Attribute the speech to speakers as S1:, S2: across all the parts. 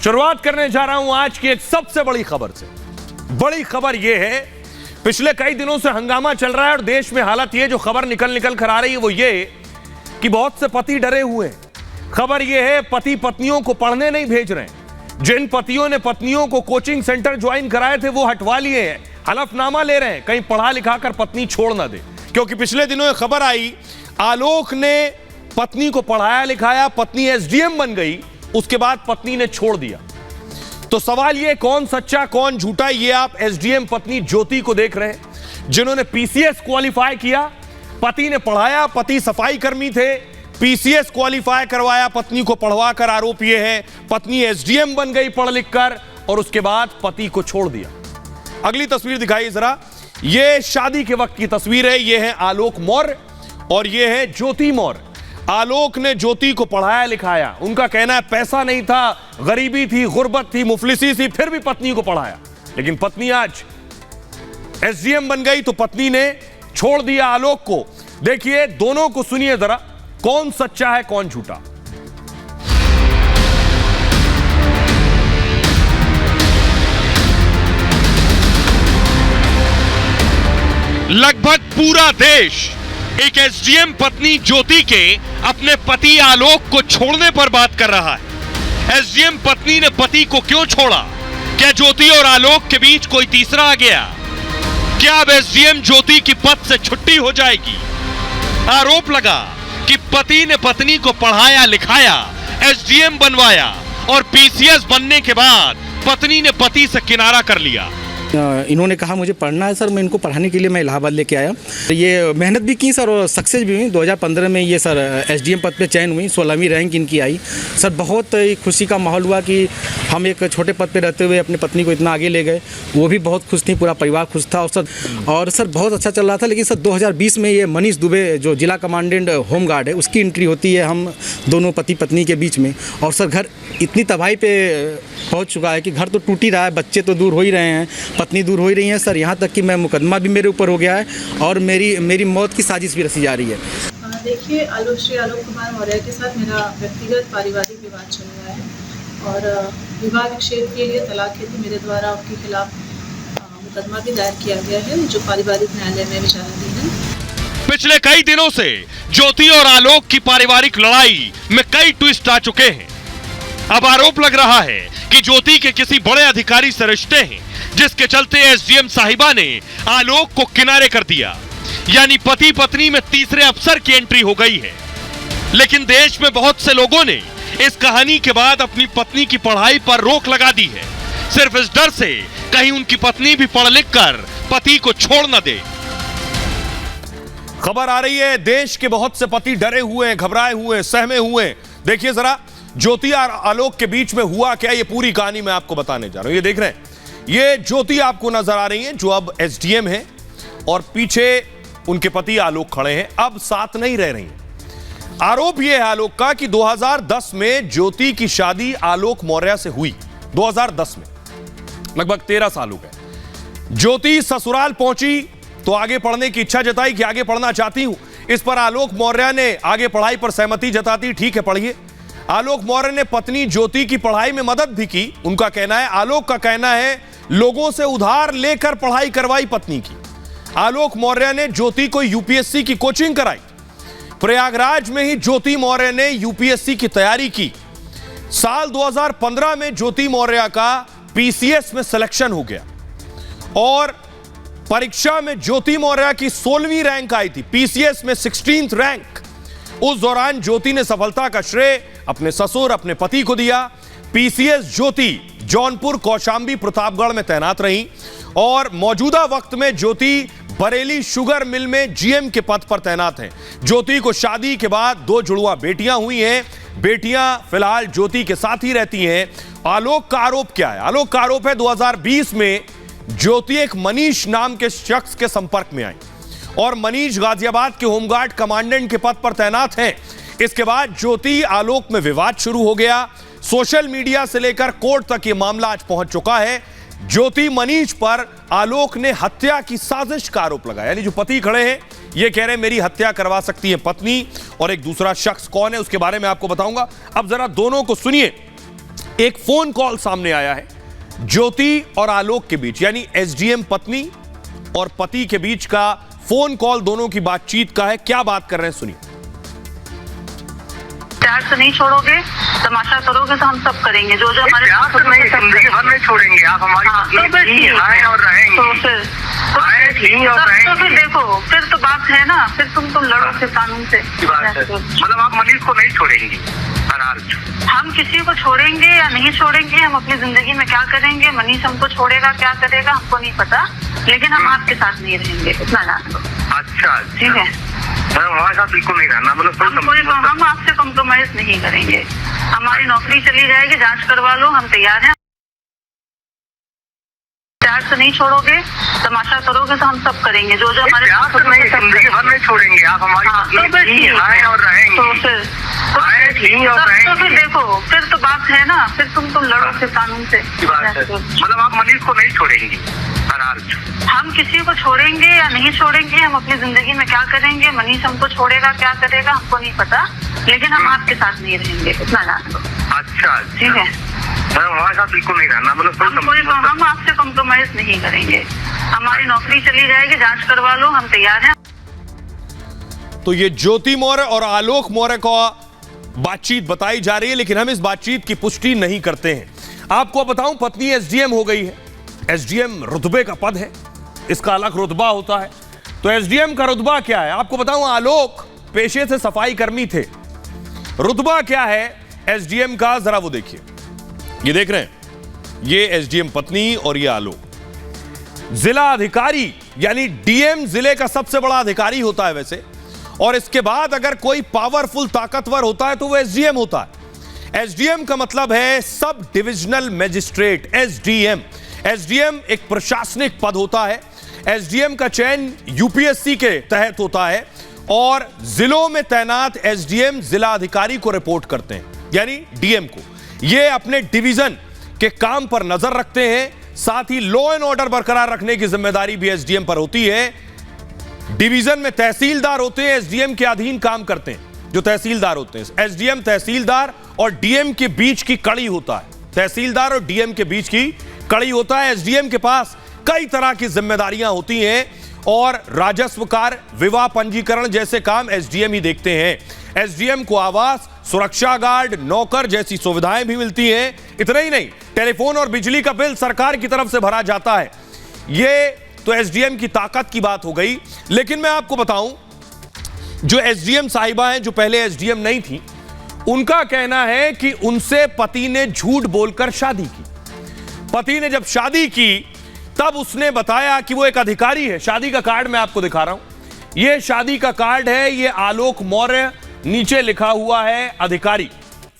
S1: शुरुआत करने जा रहा हूं आज की एक सबसे बड़ी खबर से। बड़ी खबर यह है, पिछले कई दिनों से हंगामा चल रहा है और देश में हालत यह जो खबर निकल कर आ रही है वो ये कि बहुत से पति डरे हुए हैं। खबर यह है पति पत्नियों को पढ़ने नहीं भेज रहे हैं। जिन पतियों ने पत्नियों को कोचिंग सेंटर ज्वाइन कराए थे वो हटवा लिए हैं, हलफनामा ले रहे हैं कहीं पढ़ा लिखा कर पत्नी छोड़ ना दे। क्योंकि पिछले दिनों एक खबर आई, आलोक ने पत्नी को पढ़ाया लिखाया, पत्नी एसडीएम बन गई, उसके बाद पत्नी ने छोड़ दिया। तो सवाल ये कौन सच्चा कौन झूठा, ये आप एसडीएम पत्नी ज्योति को देख रहे हैं जिन्होंने पीसीएस क्वालिफाई किया। पति ने पढ़ाया, पति सफाई कर्मी थे, पीसीएस क्वालिफाई करवाया, पत्नी को पढ़वाकर आरोप ये है पत्नी एसडीएम बन गई पढ़ लिख कर और उसके बाद पति को छोड़ दिया। अगली तस्वीर दिखाइए जरा, ये शादी के वक्त की तस्वीर है। ये है आलोक मौर्य और ये है ज्योति मौर्य। आलोक ने ज्योति को पढ़ाया लिखाया, उनका कहना है पैसा नहीं था, गरीबी थी, गुर्बत थी, मुफलिसी थी, फिर भी पत्नी को पढ़ाया। लेकिन पत्नी आज एसडीएम बन गई तो पत्नी ने छोड़ दिया आलोक को। देखिए, दोनों को सुनिए जरा, कौन सच्चा है कौन झूठा।
S2: लगभग पूरा देश एक एसडीएम पत्नी ज्योति के अपने पति आलोक को छोड़ने पर बात कर रहा है। एसडीएम पत्नी ने पति को क्यों छोड़ा? क्या ज्योति और आलोक के बीच कोई तीसरा आ गया? क्या अब एसडीएम ज्योति की पद से छुट्टी हो जाएगी? आरोप लगा कि पति ने पत्नी को पढ़ाया लिखाया, एसडीएम बनवाया और पीसीएस बनने के बाद पत्नी ने पति से किनारा कर लिया।
S3: इन्होंने कहा मुझे पढ़ना है सर, मैं इनको पढ़ाने के लिए मैं इलाहाबाद लेके आया। ये मेहनत भी की सर और सक्सेस भी हुई। 2015 में ये सर एसडीएम पद पे चयन हुई, 16वीं रैंक इनकी आई। सर बहुत खुशी का माहौल हुआ कि हम एक छोटे पद पे रहते हुए अपनी पत्नी को इतना आगे ले गए। वो भी बहुत खुश थी, पूरा परिवार खुश था और सर बहुत अच्छा चल रहा था। लेकिन सर 2020 में ये मनीष दुबे जो जिला कमांडेंट होमगार्ड है उसकी एंट्री होती है हम दोनों पति पत्नी के बीच में। और सर घर इतनी तबाही पे पहुँच चुका है कि घर तो टूट ही रहा है, बच्चे तो दूर हो ही रहे हैं, पत्नी दूर हो ही रही है सर। यहाँ तक कि मैं मुकदमा भी मेरे ऊपर हो गया है और मेरी मौत की साजिश भी रची जा रही है।
S4: देखिए, श्री आलोक कुमार मौर्य के साथ मेरा व्यक्तिगत पारिवारिक विवाद चल रहा है और विवाह विच्छेद के लिए तलाक हेतु मेरे द्वारा उनके खिलाफ मुकदमा भी दायर किया गया है जो पारिवारिक न्यायालय में विचाराधीन है।
S2: पिछले कई दिनों से ज्योति और आलोक की पारिवारिक लड़ाई में कई ट्विस्ट आ चुके हैं। अब आरोप लग रहा है कि ज्योति के किसी बड़े अधिकारी से रिश्ते हैं जिसके चलते एसडीएम साहिबा ने आलोक को किनारे कर दिया। यानी पति पत्नी में तीसरे अफसर की एंट्री हो गई है। लेकिन देश में बहुत से लोगों ने इस कहानी के बाद अपनी पत्नी की पढ़ाई पर रोक लगा दी है, सिर्फ इस डर से कहीं उनकी पत्नी भी पढ़ लिख कर पति को छोड़ न दे।
S1: खबर आ रही है, देश के बहुत से पति डरे हुए हैं, घबराए हुए हैं, सहमे हुए हैं। देखिए जरा, ज्योति और आलोक के बीच में हुआ क्या, ये पूरी कहानी मैं आपको बताने जा रहा हूं। ये देख रहे हैं, ये ज्योति आपको नजर आ रही है जो अब एसडीएम है और पीछे उनके पति आलोक खड़े हैं, अब साथ नहीं रह रही। आरोप यह है आलोक का कि 2010 में ज्योति की शादी आलोक मौर्य से हुई। 2010 में, लगभग 13 साल हो गए। ज्योति ससुराल पहुंची तो आगे पढ़ने की इच्छा जताई कि आगे पढ़ना चाहती हूं। इस पर आलोक मौर्य ने आगे पढ़ाई पर सहमति जताती, ठीक है पढ़िए। आलोक मौर्य ने पत्नी ज्योति की पढ़ाई में मदद भी की। उनका कहना है, आलोक का कहना है, लोगों से उधार लेकर पढ़ाई करवाई पत्नी की। आलोक मौर्य ने ज्योति को यूपीएससी की कोचिंग कराई। प्रयागराज में ही ज्योति मौर्य ने यूपीएससी की तैयारी की। साल 2015 में ज्योति मौर्य का पीसीएस में सिलेक्शन हो गया और परीक्षा में ज्योति मौर्य की 16वीं रैंक आई थी, पीसीएस में 16th रैंक। उस दौरान ज्योति ने सफलता का श्रेय अपने ससुर, अपने पति को दिया। पीसीएस ज्योति जौनपुर, कौशांबी, प्रतापगढ़ में तैनात रही और मौजूदा वक्त में ज्योति बरेली शुगर मिल में जीएम के पद पर तैनात हैं। ज्योति को शादी के बाद 2 जुड़वा बेटियां हुई हैं। बेटियां फिलहाल ज्योति के साथ ही रहती हैं। आलोक का आरोप क्या है? आलोक का आरोप है 2020 में ज्योति एक मनीष नाम के शख्स के संपर्क में आई और मनीष गाजियाबाद के होमगार्ड कमांडेंट के पद पर तैनात हैं। इसके बाद ज्योति आलोक में विवाद शुरू हो गया। सोशल मीडिया से लेकर कोर्ट तक यह मामला आज पहुंच चुका है। ज्योति मनीष पर आलोक ने हत्या की साजिश का आरोप लगाया। यानी जो पति खड़े हैं ये कह रहे हैं मेरी हत्या करवा सकती है पत्नी, और एक दूसरा शख्स कौन है उसके बारे में आपको बताऊंगा। अब जरा दोनों को सुनिए एक फोन कॉल सामने आया है ज्योति और आलोक के बीच, यानी एसडीएम पत्नी और पति के बीच का फोन कॉल, दोनों की बातचीत का है। क्या बात कर रहे हैं सुनिए।
S5: प्यार से नहीं छोड़ोगे, तमाशा करोगे तो हम सब करेंगे जो जो हमारे
S6: प्यार से नहीं, जिंदगी भर नहीं छोड़ेंगे आप हमारी आए और रहेंगे।
S5: तो फिर देखो, फिर तो बात है ना, फिर तुम लड़ो फिर कानून से।
S6: मतलब आप मनीष को नहीं छोड़ेंगी?
S5: हम किसी को छोड़ेंगे या नहीं छोड़ेंगे, हम अपनी जिंदगी में क्या करेंगे, मनीष हमको छोड़ेगा क्या करेगा हमको नहीं पता, लेकिन हम आपके साथ नहीं रहेंगे, इतना जान लो।
S6: अच्छा,
S5: ठीक है,
S6: हमारे साथ बिल्कुल नहीं रहना, मतलब
S5: हम आपसे कॉम्प्रोमाइज नहीं करेंगे। हमारी नौकरी चली जाएगी, जांच करवा लो, हम तैयार हैं। प्यार से नहीं छोड़ोगे, तमाशा करोगे तो हम सब करेंगे जो जो हमारे
S6: प्यार से नहीं, जिंदगी भर नहीं छोड़ेंगे आप हमारी आए और रहेंगे।
S5: तो फिर देखो, फिर तो बात है ना, फिर तुम लड़ो फिर कानून से।
S6: मतलब आप मनीष को नहीं छोड़ेंगी?
S5: हम किसी को छोड़ेंगे या नहीं छोड़ेंगे, हम अपनी जिंदगी में क्या करेंगे, मनीष हमको छोड़ेगा क्या करेगा हमको नहीं पता, लेकिन हम आपके साथ नहीं रहेंगे, इतना जान लो।
S6: अच्छा,
S5: ठीक है,
S6: हमारे साथ बिल्कुल नहीं रहना, मतलब
S5: हम आपसे कॉम्प्रोमाइज नहीं करेंगे। हमारी नौकरी चली जाएगी, जांच करवा लो, हम तैयार हैं।
S1: तो ये ज्योति मौर्य और आलोक मौर्य का बातचीत बताई जा रही है, लेकिन हम इस बातचीत की पुष्टि नहीं करते हैं। आपको बताऊं, पत्नी एसडीएम हो गई है। एसडीएम रुतबे का पद है, इसका अलग रुतबा होता है। तो एसडीएम का रुतबा क्या है आपको बताऊं। आलोक पेशे से सफाई कर्मी थे। रुतबा क्या है एसडीएम का, जरा वो देखिए। ये देख रहे हैं, ये एसडीएम पत्नी और ये आलोक। जिला अधिकारी यानी डीएम जिले का सबसे बड़ा अधिकारी होता है वैसे, और इसके बाद अगर कोई पावरफुल ताकतवर होता है तो वो एसडीएम होता है। एसडीएम का मतलब है sub divisional magistrate, SDM. SDM एक प्रशासनिक पद होता है। एसडीएम का चयन यूपीएससी के तहत होता है और जिलों में तैनात एसडीएम जिला अधिकारी को रिपोर्ट करते हैं, यानी डीएम को। ये अपने डिवीजन के काम पर नजर रखते हैं, साथ ही लॉ एंड ऑर्डर बरकरार रखने की जिम्मेदारी भी एसडीएम पर होती है। डिवीजन में तहसीलदार होते हैं, एसडीएम के अधीन काम करते हैं। जो तहसीलदार होते हैं, एसडीएम तहसीलदार और डीएम के बीच की कड़ी होता है। तहसीलदार और डीएम के बीच की कड़ी होता है। एसडीएम के पास कई तरह की जिम्मेदारियां होती हैं और राजस्व कार्य, विवाह पंजीकरण जैसे काम एसडीएम ही देखते हैं। एसडीएम को आवास, सुरक्षा गार्ड, नौकर जैसी सुविधाएं भी मिलती हैं। इतना ही नहीं, टेलीफोन और बिजली का बिल सरकार की तरफ से भरा जाता है। ये तो एसडीएम की ताकत की बात हो गई। लेकिन मैं आपको बताऊं, जो एसडीएम साहिबा हैं, जो पहले एसडीएम नहीं थी, उनका कहना है कि उनसे पति ने झूठ बोलकर शादी की। पति ने जब शादी की तब उसने बताया कि वो एक अधिकारी है। शादी का कार्ड मैं आपको दिखा रहा हूं। ये शादी का कार्ड है, ये आलोक मौर्य, नीचे लिखा हुआ है अधिकारी।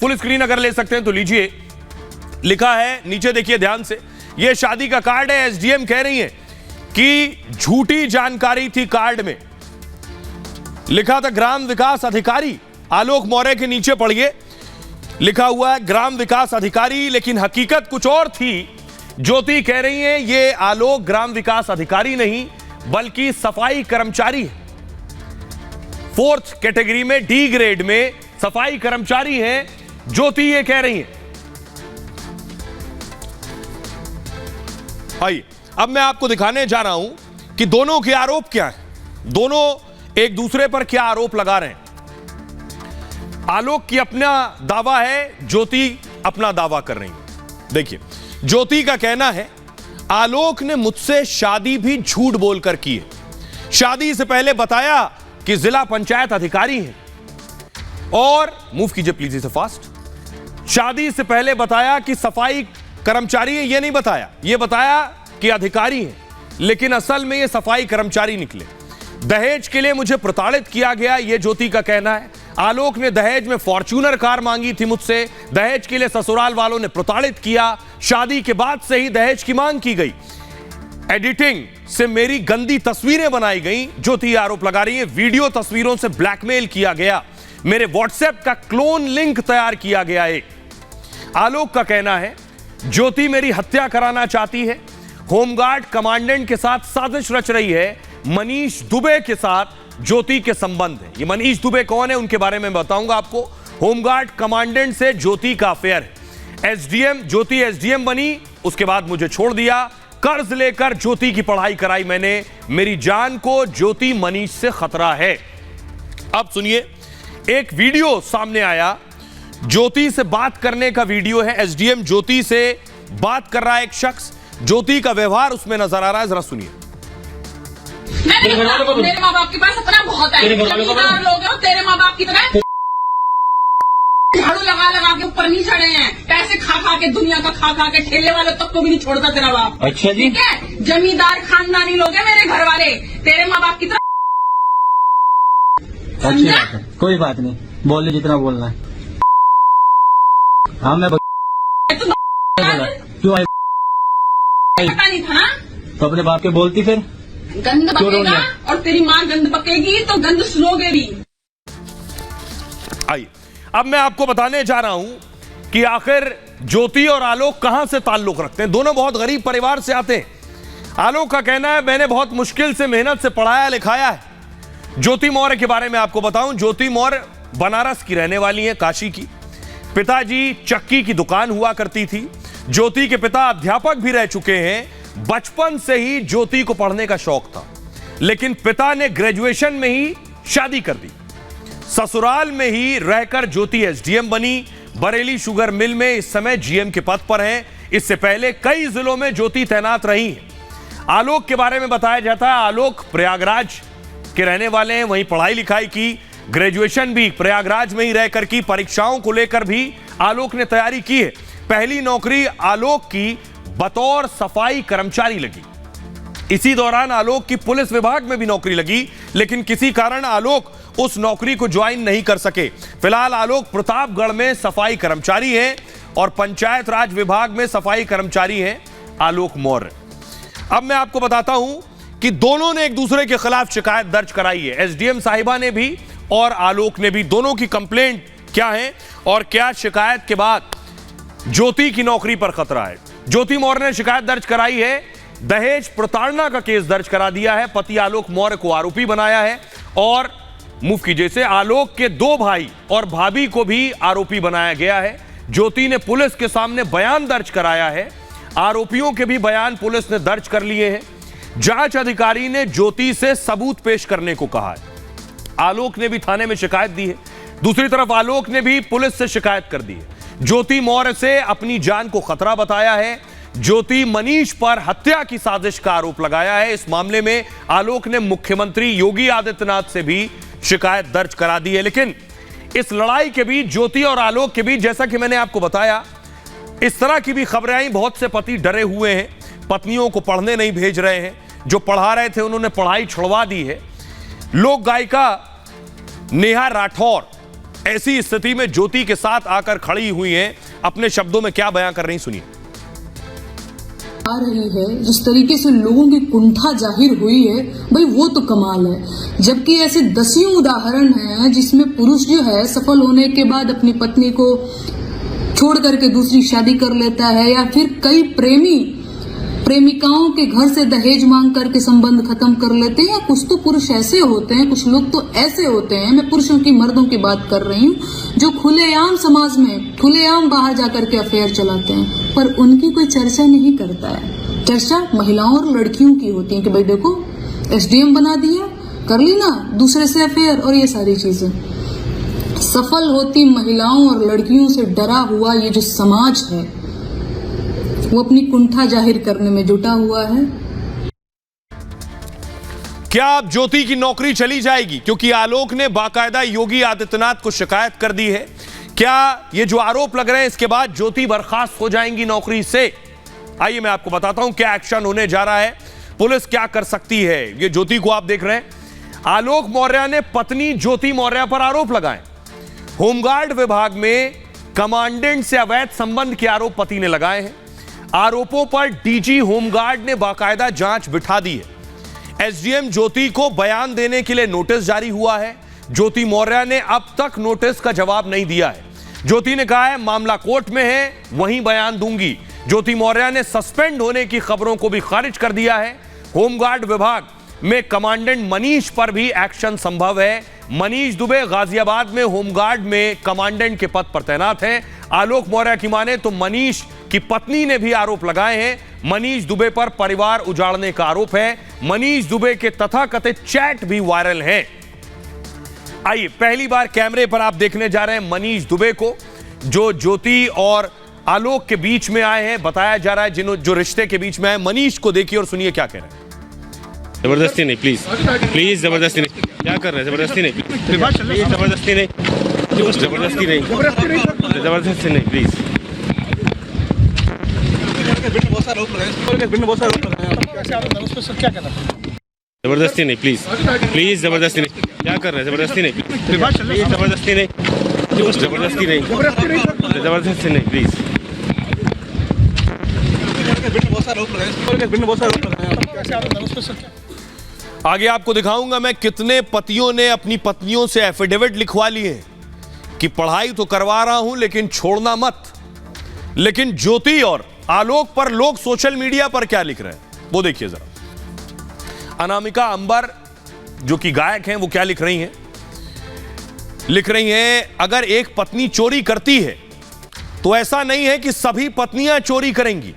S1: फुल स्क्रीन अगर ले सकते हैं तो लीजिए, लिखा है नीचे, देखिए ध्यान से। ये शादी का कार्ड है। एसडीएम कह रही है कि झूठी जानकारी थी कार्ड में, लिखा था ग्राम विकास अधिकारी। आलोक मौर्य के नीचे पढ़िए, लिखा हुआ है ग्राम विकास अधिकारी, लेकिन हकीकत कुछ और थी। ज्योति कह रही है ये आलोक ग्राम विकास अधिकारी नहीं बल्कि सफाई कर्मचारी है। 4th कैटेगरी में, डी ग्रेड में सफाई कर्मचारी है, ज्योति ये कह रही है। आइए अब मैं आपको दिखाने जा रहा हूं कि दोनों के आरोप क्या है, दोनों एक दूसरे पर क्या आरोप लगा रहे हैं। आलोक की अपना दावा है, ज्योति अपना दावा कर रही है। देखिए, ज्योति का कहना है आलोक ने मुझसे शादी भी झूठ बोलकर की है। शादी से पहले बताया कि जिला पंचायत अधिकारी है, और मूव कीजिए प्लीज इसे फास्ट। शादी से पहले बताया कि सफाई कर्मचारी है, यह नहीं बताया, यह बताया कि अधिकारी है, लेकिन असल में यह सफाई कर्मचारी निकले। दहेज के लिए मुझे प्रताड़ित किया गया, यह ज्योति का कहना है। आलोक ने दहेज में फॉर्च्यूनर कार मांगी थी मुझसे, दहेज के लिए ससुराल वालों ने प्रताड़ित किया, शादी के बाद से ही दहेज की मांग की गई, एडिटिंग से मेरी गंदी तस्वीरें बनाई गई, ज्योति आरोप लगा रही है। वीडियो तस्वीरों से ब्लैकमेल किया गया, मेरे व्हाट्सएप का क्लोन लिंक तैयार किया गया। एक आलोक का कहना है ज्योति मेरी हत्या कराना चाहती है, होमगार्ड कमांडेंट के साथ साजिश रच रही है, मनीष दुबे के साथ ज्योति के संबंध है। ये मनीष दुबे कौन है उनके बारे में बताऊंगा आपको। होमगार्ड कमांडेंट से ज्योति का अफेयर है। एसडीएम ज्योति एसडीएम बनी, उसके बाद मुझे छोड़ दिया, कर्ज लेकर ज्योति की पढ़ाई कराई मैंने, मेरी जान को ज्योति मनीष से खतरा है। अब सुनिए, एक वीडियो सामने आया, ज्योति से बात करने का वीडियो है। एसडीएम ज्योति से बात कर रहा है एक शख्स, ज्योति का व्यवहार उसमें नजर आ रहा है, जरा सुनिए।
S7: मेरे माँ बाप के पास अपना बहुत है, जमींदार लोग हैं, तेरे माँ बाप की तरह झाड़ू लगा लगा के ऊपर नहीं चढ़े हैं, पैसे खा खा के, दुनिया का खा खा के, ठेले वालों तक को भी नहीं छोड़ता तेरा बाप।
S8: अच्छा जी,
S7: ठीक है, जमींदार खानदानी लोग हैं मेरे घर वाले, तेरे माँ बाप की तरह।
S8: अच्छी बात है, कोई बात नहीं, बोल जितना बोलना है। हाँ मैं क्यों आई?
S7: पता नहीं था ना,
S8: तो अपने बाप के बोलती फिर
S7: गंद बकेगा और तेरी माँ गंद बकेगी तो गंद सुनोगे भी।
S1: आइए, अब मैं आपको बताने जा रहा हूं कि आखिर ज्योति और आलोक कहां से ताल्लुक रखते हैं। दोनों बहुत गरीब परिवार से आते हैं। आलोक का कहना है मैंने बहुत मुश्किल से, मेहनत से पढ़ाया लिखाया है। ज्योति मौर्य के बारे में आपको बताऊं, ज्योति मौर्य बनारस की रहने वाली है, काशी की। पिताजी चक्की की दुकान हुआ करती थी। ज्योति के पिता अध्यापक भी रह चुके हैं। बचपन से ही ज्योति को पढ़ने का शौक था, लेकिन पिता ने ग्रेजुएशन में ही शादी कर दी। ससुराल में ही रहकर ज्योति एसडीएम बनी। बरेली शुगर मिल में इस समय जीएम के पद पर हैं। इससे पहले कई जिलों में ज्योति तैनात रही हैं। आलोक के बारे में बताया जाता है, आलोक प्रयागराज के रहने वाले हैं, वहीं पढ़ाई लिखाई की, ग्रेजुएशन भी प्रयागराज में ही रहकर की। परीक्षाओं को लेकर भी आलोक ने तैयारी की है। पहली नौकरी आलोक की बतौर सफाई कर्मचारी लगी। इसी दौरान आलोक की पुलिस विभाग में भी नौकरी लगी, लेकिन किसी कारण आलोक उस नौकरी को ज्वाइन नहीं कर सके। फिलहाल आलोक प्रतापगढ़ में सफाई कर्मचारी हैं और पंचायत राज विभाग में सफाई कर्मचारी हैं आलोक मौर्य। अब मैं आपको बताता हूं कि दोनों ने एक दूसरे के खिलाफ शिकायत दर्ज कराई है। एसडीएम साहिबा ने भी और आलोक ने भी। दोनों की कंप्लेंट क्या है और क्या शिकायत के बाद ज्योति की नौकरी पर खतरा है। ज्योति मौर्य ने शिकायत दर्ज कराई है, दहेज प्रताड़ना का केस दर्ज करा दिया है। पति आलोक मौर्य को आरोपी बनाया है और मुफ्त कीजिए से आलोक के 2 भाई और भाभी को भी आरोपी बनाया गया है। ज्योति ने पुलिस के सामने बयान दर्ज कराया है। आरोपियों के भी बयान पुलिस ने दर्ज कर लिए हैं। जांच अधिकारी ने ज्योति से सबूत पेश करने को कहा है। आलोक ने भी थाने में शिकायत दी है। दूसरी तरफ आलोक ने भी पुलिस से शिकायत कर दी है। ज्योति मौर्य से अपनी जान को खतरा बताया है। ज्योति मनीष पर हत्या की साजिश का आरोप लगाया है। इस मामले में आलोक ने मुख्यमंत्री योगी आदित्यनाथ से भी शिकायत दर्ज करा दी है। लेकिन इस लड़ाई के बीच, ज्योति और आलोक के बीच, जैसा कि मैंने आपको बताया, इस तरह की भी खबरें आई। बहुत से पति डरे हुए हैं, पत्नियों को पढ़ने नहीं भेज रहे हैं। जो पढ़ा रहे थे उन्होंने पढ़ाई छुड़वा दी है। लोक गायिका नेहा राठौर ऐसी स्थिति में ज्योति के साथ आकर खड़ी हुई हैं। अपने शब्दों में क्या बयान कर रही, सुनिए।
S9: आ रही है, जिस तरीके से लोगों की कुंठा जाहिर हुई है, भाई वो तो कमाल है। जबकि ऐसे दसियों उदाहरण हैं जिसमें पुरुष जो है सफल होने के बाद अपनी पत्नी को छोड़ करके दूसरी शादी कर लेता है, या फिर कई प्रेमिकाओं के घर से दहेज मांग करके संबंध खत्म कर लेते हैं। कुछ तो पुरुष ऐसे होते हैं, कुछ लोग तो ऐसे होते हैं, मैं पुरुषों की, मर्दों की बात कर रही हूँ, जो खुलेआम समाज में खुलेआम बाहर जाकर के अफेयर चलाते हैं, पर उनकी कोई चर्चा नहीं करता है। चर्चा महिलाओं और लड़कियों की होती है कि भाई देखो एसडीएम बना दिया, कर ली ना दूसरे से अफेयर, और ये सारी चीजें। सफल होती महिलाओं और लड़कियों से डरा हुआ ये जो समाज है, वो अपनी कुंठा जाहिर करने में जुटा हुआ है।
S1: क्या अब ज्योति की नौकरी चली जाएगी? क्योंकि आलोक ने बाकायदा योगी आदित्यनाथ को शिकायत कर दी है। क्या ये जो आरोप लग रहे हैं इसके बाद ज्योति बर्खास्त हो जाएंगी नौकरी से? आइए मैं आपको बताता हूं क्या एक्शन होने जा रहा है, पुलिस क्या कर सकती है। ये ज्योति को आप देख रहे हैं। आलोक मौर्य ने पत्नी ज्योति मौर्य पर आरोप लगाए। होमगार्ड विभाग में कमांडेंट से अवैध संबंध के आरोप पति ने लगाए हैं। आरोपों पर डीजी होमगार्ड ने बाकायदा जांच बिठा दी है। एसडीएम ज्योति को बयान देने के लिए नोटिस जारी हुआ है। ज्योति मौर्य ने अब तक नोटिस का जवाब नहीं दिया है। ज्योति ने कहा है मामला कोर्ट में है, वहीं बयान दूंगी। ज्योति मौर्य ने सस्पेंड होने की खबरों को भी खारिज कर दिया है। होमगार्ड विभाग में कमांडेंट मनीष पर भी एक्शन संभव है। मनीष दुबे गाजियाबाद में होमगार्ड में कमांडेंट के पद पर तैनात हैं। आलोक मौर्य की माने तो मनीष की पत्नी ने भी आरोप लगाए हैं। मनीष दुबे पर परिवार उजाड़ने का आरोप है। मनीष दुबे के तथाकथित चैट भी वायरल हैं। आइए पहली बार कैमरे पर आप देखने जा रहे हैं मनीष दुबे को, जो ज्योति और आलोक के बीच में आए हैं। बताया जा रहा है जो रिश्ते के बीच में आए। मनीष को देखिए और सुनिए क्या कह रहे हैं।
S10: जबरदस्ती नहीं, प्लीज प्लीज, जबरदस्ती नहीं। क्या कर रहे हैं? जबरदस्ती नहीं, जबरदस्ती नहीं, जबरदस्ती नहीं, जबरदस्ती नहीं, प्लीज। जबरदस्ती नहीं, प्लीज प्लीज, जबरदस्ती नहीं। क्या कर रहे हैं? जबरदस्ती नहीं, जबरदस्ती नहीं, जबरदस्ती नहीं, जबरदस्ती नहीं, प्लीज।
S1: आगे आपको दिखाऊंगा मैं कितने पतियों ने अपनी पत्नियों से एफिडेविट लिखवा लिए कि पढ़ाई तो करवा रहा हूं लेकिन छोड़ना मत। लेकिन ज्योति और आलोक पर लोग सोशल मीडिया पर क्या लिख रहे हैं वो देखिए जरा। अनामिका अंबर जो कि गायक हैं वो क्या लिख रही हैं, अगर एक पत्नी चोरी करती है तो ऐसा नहीं है कि सभी पत्नियां चोरी करेंगी।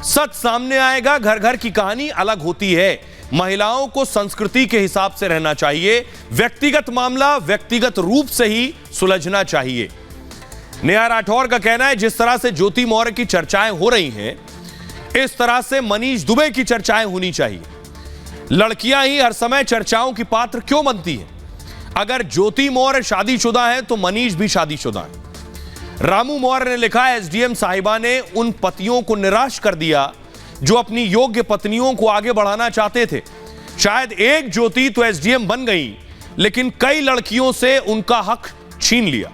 S1: सच सामने आएगा, घर घर की कहानी अलग होती है। महिलाओं को संस्कृति के हिसाब से रहना चाहिए। व्यक्तिगत मामला व्यक्तिगत रूप से ही सुलझना चाहिए। नेहा राठौर का कहना है जिस तरह से ज्योति मौर्य की चर्चाएं हो रही हैं, इस तरह से मनीष दुबे की चर्चाएं होनी चाहिए। लड़कियां ही हर समय चर्चाओं की पात्र क्यों बनती हैं? अगर ज्योति मौर्य शादीशुदा है तो मनीष भी शादीशुदा है। रामू मौर्य ने लिखा, एसडीएम साहिबा ने उन पतियों को निराश कर दिया जो अपनी योग्य पत्नियों को आगे बढ़ाना चाहते थे। शायद एक ज्योति तो एसडीएम बन गई लेकिन कई लड़कियों से उनका हक छीन लिया।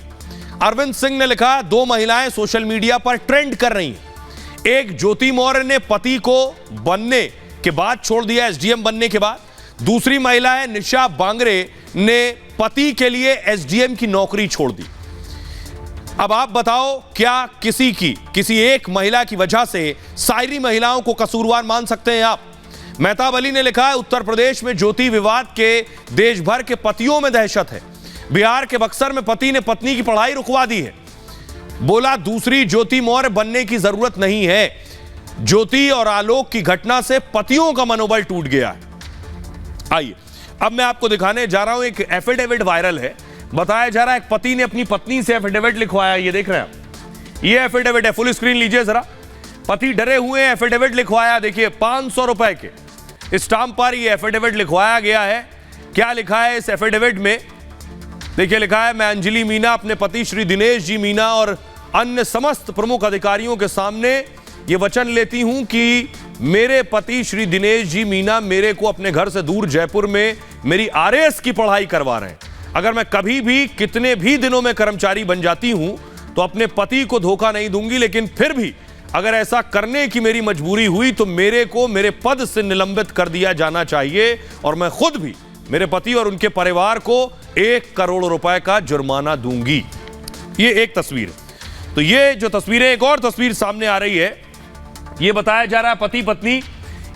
S1: अरविंद सिंह ने लिखा, दो महिलाएं सोशल मीडिया पर ट्रेंड कर रही हैं। एक ज्योति मौर्य ने पति को बनने के बाद छोड़ दिया, एसडीएम बनने के बाद। दूसरी महिला है निशा बांगरे ने पति के लिए एसडीएम की नौकरी छोड़ दी। अब आप बताओ, क्या किसी एक महिला की वजह से सारी महिलाओं को कसूरवार मान सकते हैं आप? मेहताब अली ने लिखा है, उत्तर प्रदेश में ज्योति विवाद के देश भर के पतियों में दहशत है। बिहार के बक्सर में पति ने पत्नी की पढ़ाई रुकवा दी है। बोला दूसरी ज्योति मौर्य बनने की जरूरत नहीं है। ज्योति और आलोक की घटना से पतियों का मनोबल टूट गया है। आइए अब मैं आपको दिखाने जा रहा हूं, एक एफिडेविट वायरल है। बताया जा रहा है एक पति ने अपनी पत्नी से एफिडेविट लिखवाया। ये देख रहे हैं आप, ये एफिडेविट है। फुल स्क्रीन लीजिए जरा। पति डरे हुए एफिडेविट लिखवाया। देखिए 500 रुपए के स्टाम्प पर ये एफिडेविट लिखवाया गया है। क्या लिखा है इस एफिडेविट में? देखिए लिखा है, मैं अंजलि मीना अपने पति श्री दिनेश जी मीना और अन्य समस्त प्रमुख अधिकारियों के सामने ये वचन लेती हूं कि मेरे पति श्री दिनेश जी मीना मेरे को अपने घर से दूर जयपुर में मेरी आरएएस की पढ़ाई करवा रहे हैं। अगर मैं कभी भी कितने भी दिनों में कर्मचारी बन जाती हूं तो अपने पति को धोखा नहीं दूंगी, लेकिन फिर भी अगर ऐसा करने की मेरी मजबूरी हुई तो मेरे को मेरे पद से निलंबित कर दिया जाना चाहिए और मैं खुद भी मेरे पति और उनके परिवार को 1 करोड़ रुपए का जुर्माना दूंगी। ये एक तस्वीर है। तो ये जो तस्वीर है, एक और तस्वीर सामने आ रही है। ये बताया जा रहा है पति पत्नी,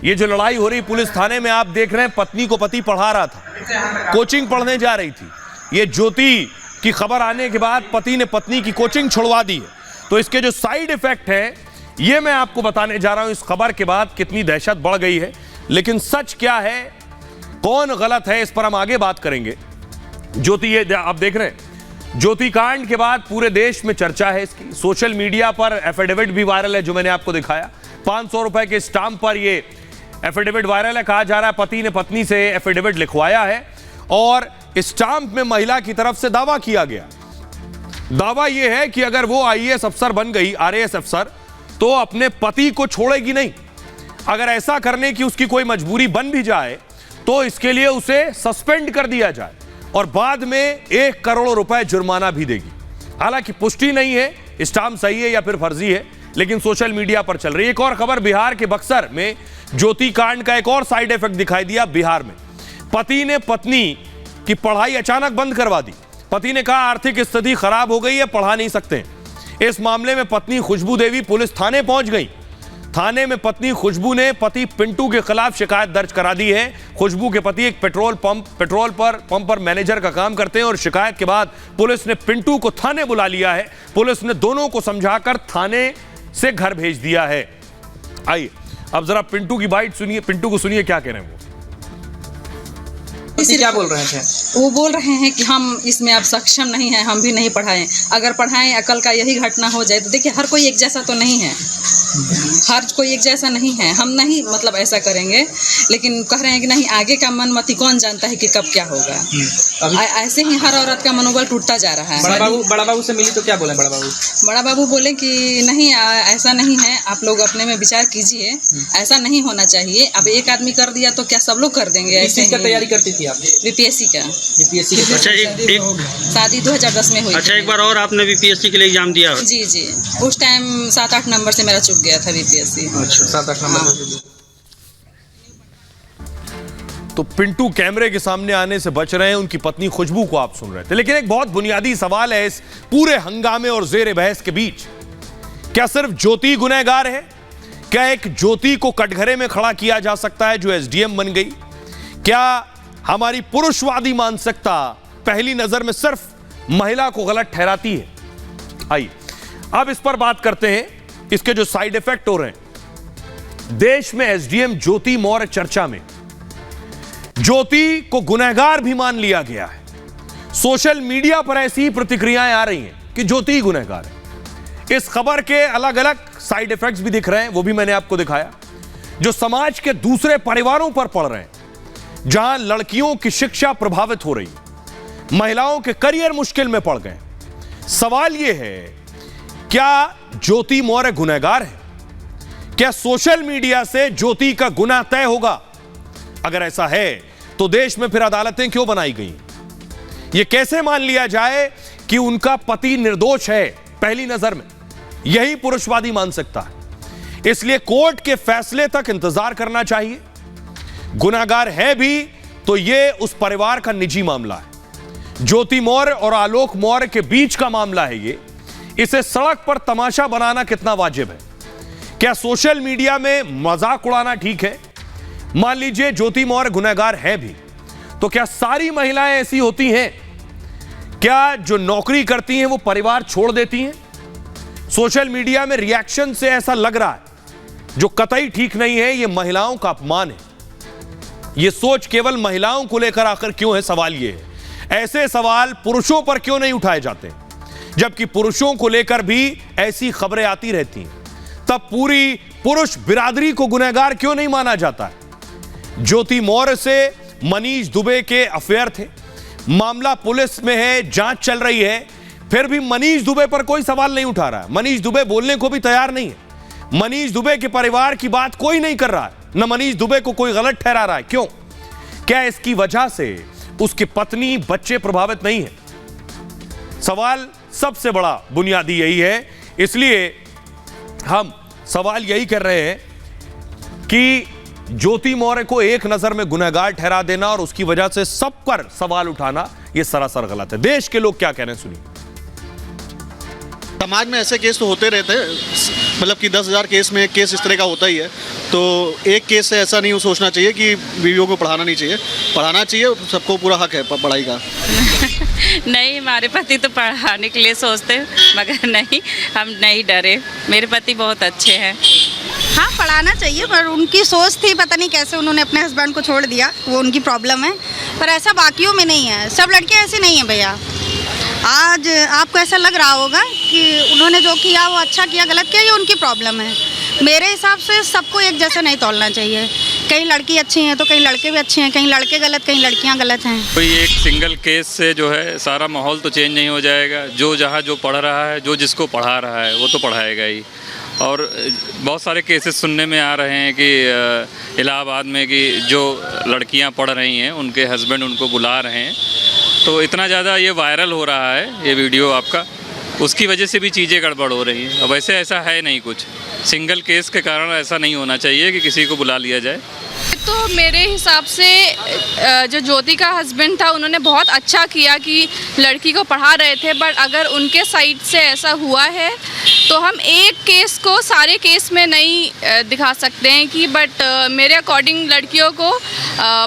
S1: ये जो लड़ाई हो रही पुलिस थाने में आप देख रहे हैं, पत्नी को पति पढ़ा रहा था, कोचिंग पढ़ने जा रही थी। ये ज्योति की खबर आने के बाद पति ने पत्नी की कोचिंग छुड़वा दी है। तो इसके जो साइड इफेक्ट है ये मैं आपको बताने जा रहा हूं। इस खबर के बाद कितनी दहशत बढ़ गई है, लेकिन सच क्या है, कौन गलत है, इस पर हम आगे बात करेंगे। ज्योति, ये आप देख रहे हैं, ज्योति कांड के बाद पूरे देश में चर्चा है इसकी। सोशल मीडिया पर एफिडेविट भी वायरल है जो मैंने आपको दिखाया। 500 रुपए के स्टाम्प पर ये एफिडेविट वायरल है। कहा जा रहा है पति ने पत्नी से एफिडेविट लिखवाया है और स्टाम्प में महिला की तरफ से दावा किया गया। दावा यह है कि अगर वो आईएएस अफसर बन गई, आरएएस अफसर, तो अपने पति को छोड़ेगी नहीं। अगर ऐसा करने की उसकी कोई मजबूरी बन भी जाए तो इसके लिए उसे सस्पेंड कर दिया जाए और बाद में 1 करोड़ रुपए जुर्माना भी देगी। हालांकि पुष्टि नहीं है स्टाम्प सही है या फिर फर्जी है, लेकिन सोशल मीडिया पर चल रही है। एक और खबर, बिहार के बक्सर में ज्योति कांड का एक और साइड इफेक्ट दिखाई दिया। बिहार में पति ने पत्नी की पढ़ाई अचानक बंद करवा दी। पति ने कहा आर्थिक स्थिति खराब हो गई है, पढ़ा नहीं सकते। इस मामले में पत्नी खुशबू देवी पुलिस थाने पहुंच गई। थाने में पत्नी खुशबू ने पति पिंटू के खिलाफ शिकायत दर्ज करा दी है। खुशबू के पति एक पेट्रोल पंप पर मैनेजर का काम करते हैं और शिकायत के बाद पुलिस ने पिंटू को थाने बुला लिया है। पुलिस ने दोनों को समझाकर थाने से घर भेज दिया है। आइए अब जरा पिंटू की बाइट सुनिए, पिंटू को सुनिए क्या कह रहे हैं वो।
S8: क्या बोल रहे थे?
S9: वो बोल रहे हैं कि हम इसमें अब सक्षम नहीं हैं, हम भी नहीं पढ़ाएं। अगर पढ़ाएं अकल का यही घटना हो जाए तो देखिए हर कोई एक जैसा तो नहीं है, हर कोई एक जैसा नहीं है। हम नहीं मतलब ऐसा करेंगे, लेकिन कह रहे हैं कि नहीं आगे का मन मती कौन जानता है कि कब क्या होगा। ऐसे ही हर औरत का मनोबल टूटता जा रहा है।
S8: बड़ा बाबू से मिली तो क्या बोले बड़ा बाबू?
S9: बड़ा बाबू बोले कि नहीं ऐसा नहीं है, आप लोग अपने में विचार कीजिए, ऐसा नहीं होना चाहिए। अब एक आदमी कर दिया तो क्या सब लोग कर देंगे? ऐसे
S8: का तैयारी करती थी आप?
S9: बीपीएससी का।
S8: अच्छा, एक
S9: शादी 2010 में हुई।
S8: अच्छा, एक बार और आपने बीपीएससी के लिए एग्जाम दिया?
S9: जी जी, उस टाइम 7-8 नंबर से मेरा चुक गया था बीपीएससी।
S8: अच्छा, 7-8 नंबर।
S1: तो पिंटू कैमरे के सामने आने से बच रहे हैं, उनकी पत्नी खुशबू को आप सुन रहे थे। लेकिन एक बहुत बुनियादी सवाल है इस पूरे हंगामे और जेर बहस के बीच, क्या सिर्फ ज्योति गुनहगार है? क्या एक ज्योति को कटघरे में खड़ा किया जा सकता है जो एसडीएम बन गई? क्या हमारी पुरुषवादी मानसिकता पहली नजर में सिर्फ महिला को गलत ठहराती है? आइए अब इस पर बात करते हैं, इसके जो साइड इफेक्ट हो रहे हैं। देश में एसडीएम ज्योति मौर्य चर्चा में। ज्योति को गुनहगार भी मान लिया गया है। सोशल मीडिया पर ऐसी प्रतिक्रियाएं आ रही हैं कि ज्योति ही गुनहगार है। इस खबर के अलग अलग साइड इफेक्ट्स भी दिख रहे हैं, वो भी मैंने आपको दिखाया, जो समाज के दूसरे परिवारों पर पड़ रहे हैं, जहां लड़कियों की शिक्षा प्रभावित हो रही, महिलाओं के करियर मुश्किल में पड़ गए। सवाल यह है, क्या ज्योति मौर्य गुनहगार है? क्या सोशल मीडिया से ज्योति का गुनाह तय होगा? अगर ऐसा है तो देश में फिर अदालतें क्यों बनाई गई? यह कैसे मान लिया जाए कि उनका पति निर्दोष है पहली नजर में? यही पुरुषवादी मानसिकता है। इसलिए कोर्ट के फैसले तक इंतजार करना चाहिए। गुनाहगार है भी तो यह उस परिवार का निजी मामला है। ज्योति मौर्य और आलोक मौर्य के बीच का मामला है ये। इसे सड़क पर तमाशा बनाना कितना वाजिब है? क्या सोशल मीडिया में मजाक उड़ाना ठीक है? मान लीजिए ज्योति मौर्य गुनहगार है भी, तो क्या सारी महिलाएं ऐसी होती हैं? क्या जो नौकरी करती हैं वो परिवार छोड़ देती हैं? सोशल मीडिया में रिएक्शन से ऐसा लग रहा है, जो कतई ठीक नहीं है। यह महिलाओं का अपमान है। यह सोच केवल महिलाओं को लेकर आकर क्यों है? सवाल यह है, ऐसे सवाल पुरुषों पर क्यों नहीं उठाए जाते? जबकि पुरुषों को लेकर भी ऐसी खबरें आती रहती हैं, तब पूरी पुरुष बिरादरी को गुनहगार क्यों नहीं माना जाता है? ज्योति मौर्य से मनीष दुबे के अफेयर थे, मामला पुलिस में है, जांच चल रही है, फिर भी मनीष दुबे पर कोई सवाल नहीं उठा रहा है। मनीष दुबे बोलने को भी तैयार नहीं है। मनीष दुबे के परिवार की बात कोई नहीं कर रहा है, न मनीष दुबे को कोई गलत ठहरा रहा है। क्यों? क्या इसकी वजह से उसकी पत्नी, बच्चे प्रभावित नहीं है? सवाल सबसे बड़ा बुनियादी यही है। इसलिए हम सवाल यही कर रहे हैं कि ज्योति मौर्य को एक नजर में गुनहगार ठहरा देना और उसकी वजह से सब पर सवाल उठाना यह सरासर गलत है। देश के लोग क्या कह रहे हैं सुनिए।
S11: समाज में ऐसे केस तो होते रहते हैं, मतलब कि 10,000 केस में एक केस इस तरह का होता ही है। तो एक केस से ऐसा नहीं सोचना चाहिए कि बीवियों को पढ़ाना नहीं चाहिए। पढ़ाना चाहिए, सबको पूरा हक है पढ़ाई का।
S12: नहीं, हमारे पति तो पढ़ाने के लिए सोचते, मगर नहीं, हम नहीं डरे। मेरे पति बहुत अच्छे हैं।
S13: हाँ, पढ़ाना चाहिए, पर उनकी सोच थी, पता नहीं कैसे उन्होंने अपने हस्बैंड को छोड़ दिया, वो उनकी प्रॉब्लम है। पर ऐसा बाकियों में नहीं है, सब लड़कियां ऐसी नहीं हैं भैया। आज आपको ऐसा लग रहा होगा कि उन्होंने जो किया वो अच्छा किया, गलत किया, ये उनकी प्रॉब्लम है। मेरे हिसाब से सबको एक जैसे नहीं तोलना चाहिए। कहीं लड़की अच्छी हैं तो कहीं लड़के भी अच्छे हैं, कहीं लड़के गलत, कहीं लड़कियां गलत हैं।
S14: कोई एक सिंगल केस से जो है सारा माहौल तो चेंज नहीं हो जाएगा। जो जहाँ जो पढ़ रहा है, जो जिसको पढ़ा रहा है वो तो पढ़ाएगा ही। और बहुत सारे केसेस सुनने में आ रहे हैं कि इलाहाबाद में कि जो लड़कियां पढ़ रही हैं उनके हस्बैंड उनको बुला रहे हैं। तो इतना ज़्यादा ये वायरल हो रहा है ये वीडियो आपका, उसकी वजह से भी चीज़ें गड़बड़ हो रही हैं। अब वैसे ऐसा है नहीं, कुछ सिंगल केस के कारण ऐसा नहीं होना चाहिए कि किसी को बुला लिया जाए।
S12: तो मेरे हिसाब से जो ज्योति का हस्बैंड था उन्होंने बहुत अच्छा किया कि लड़की को पढ़ा रहे थे, बट अगर उनके साइड से ऐसा हुआ है तो हम एक केस को सारे केस में नहीं दिखा सकते हैं कि बट मेरे अकॉर्डिंग लड़कियों को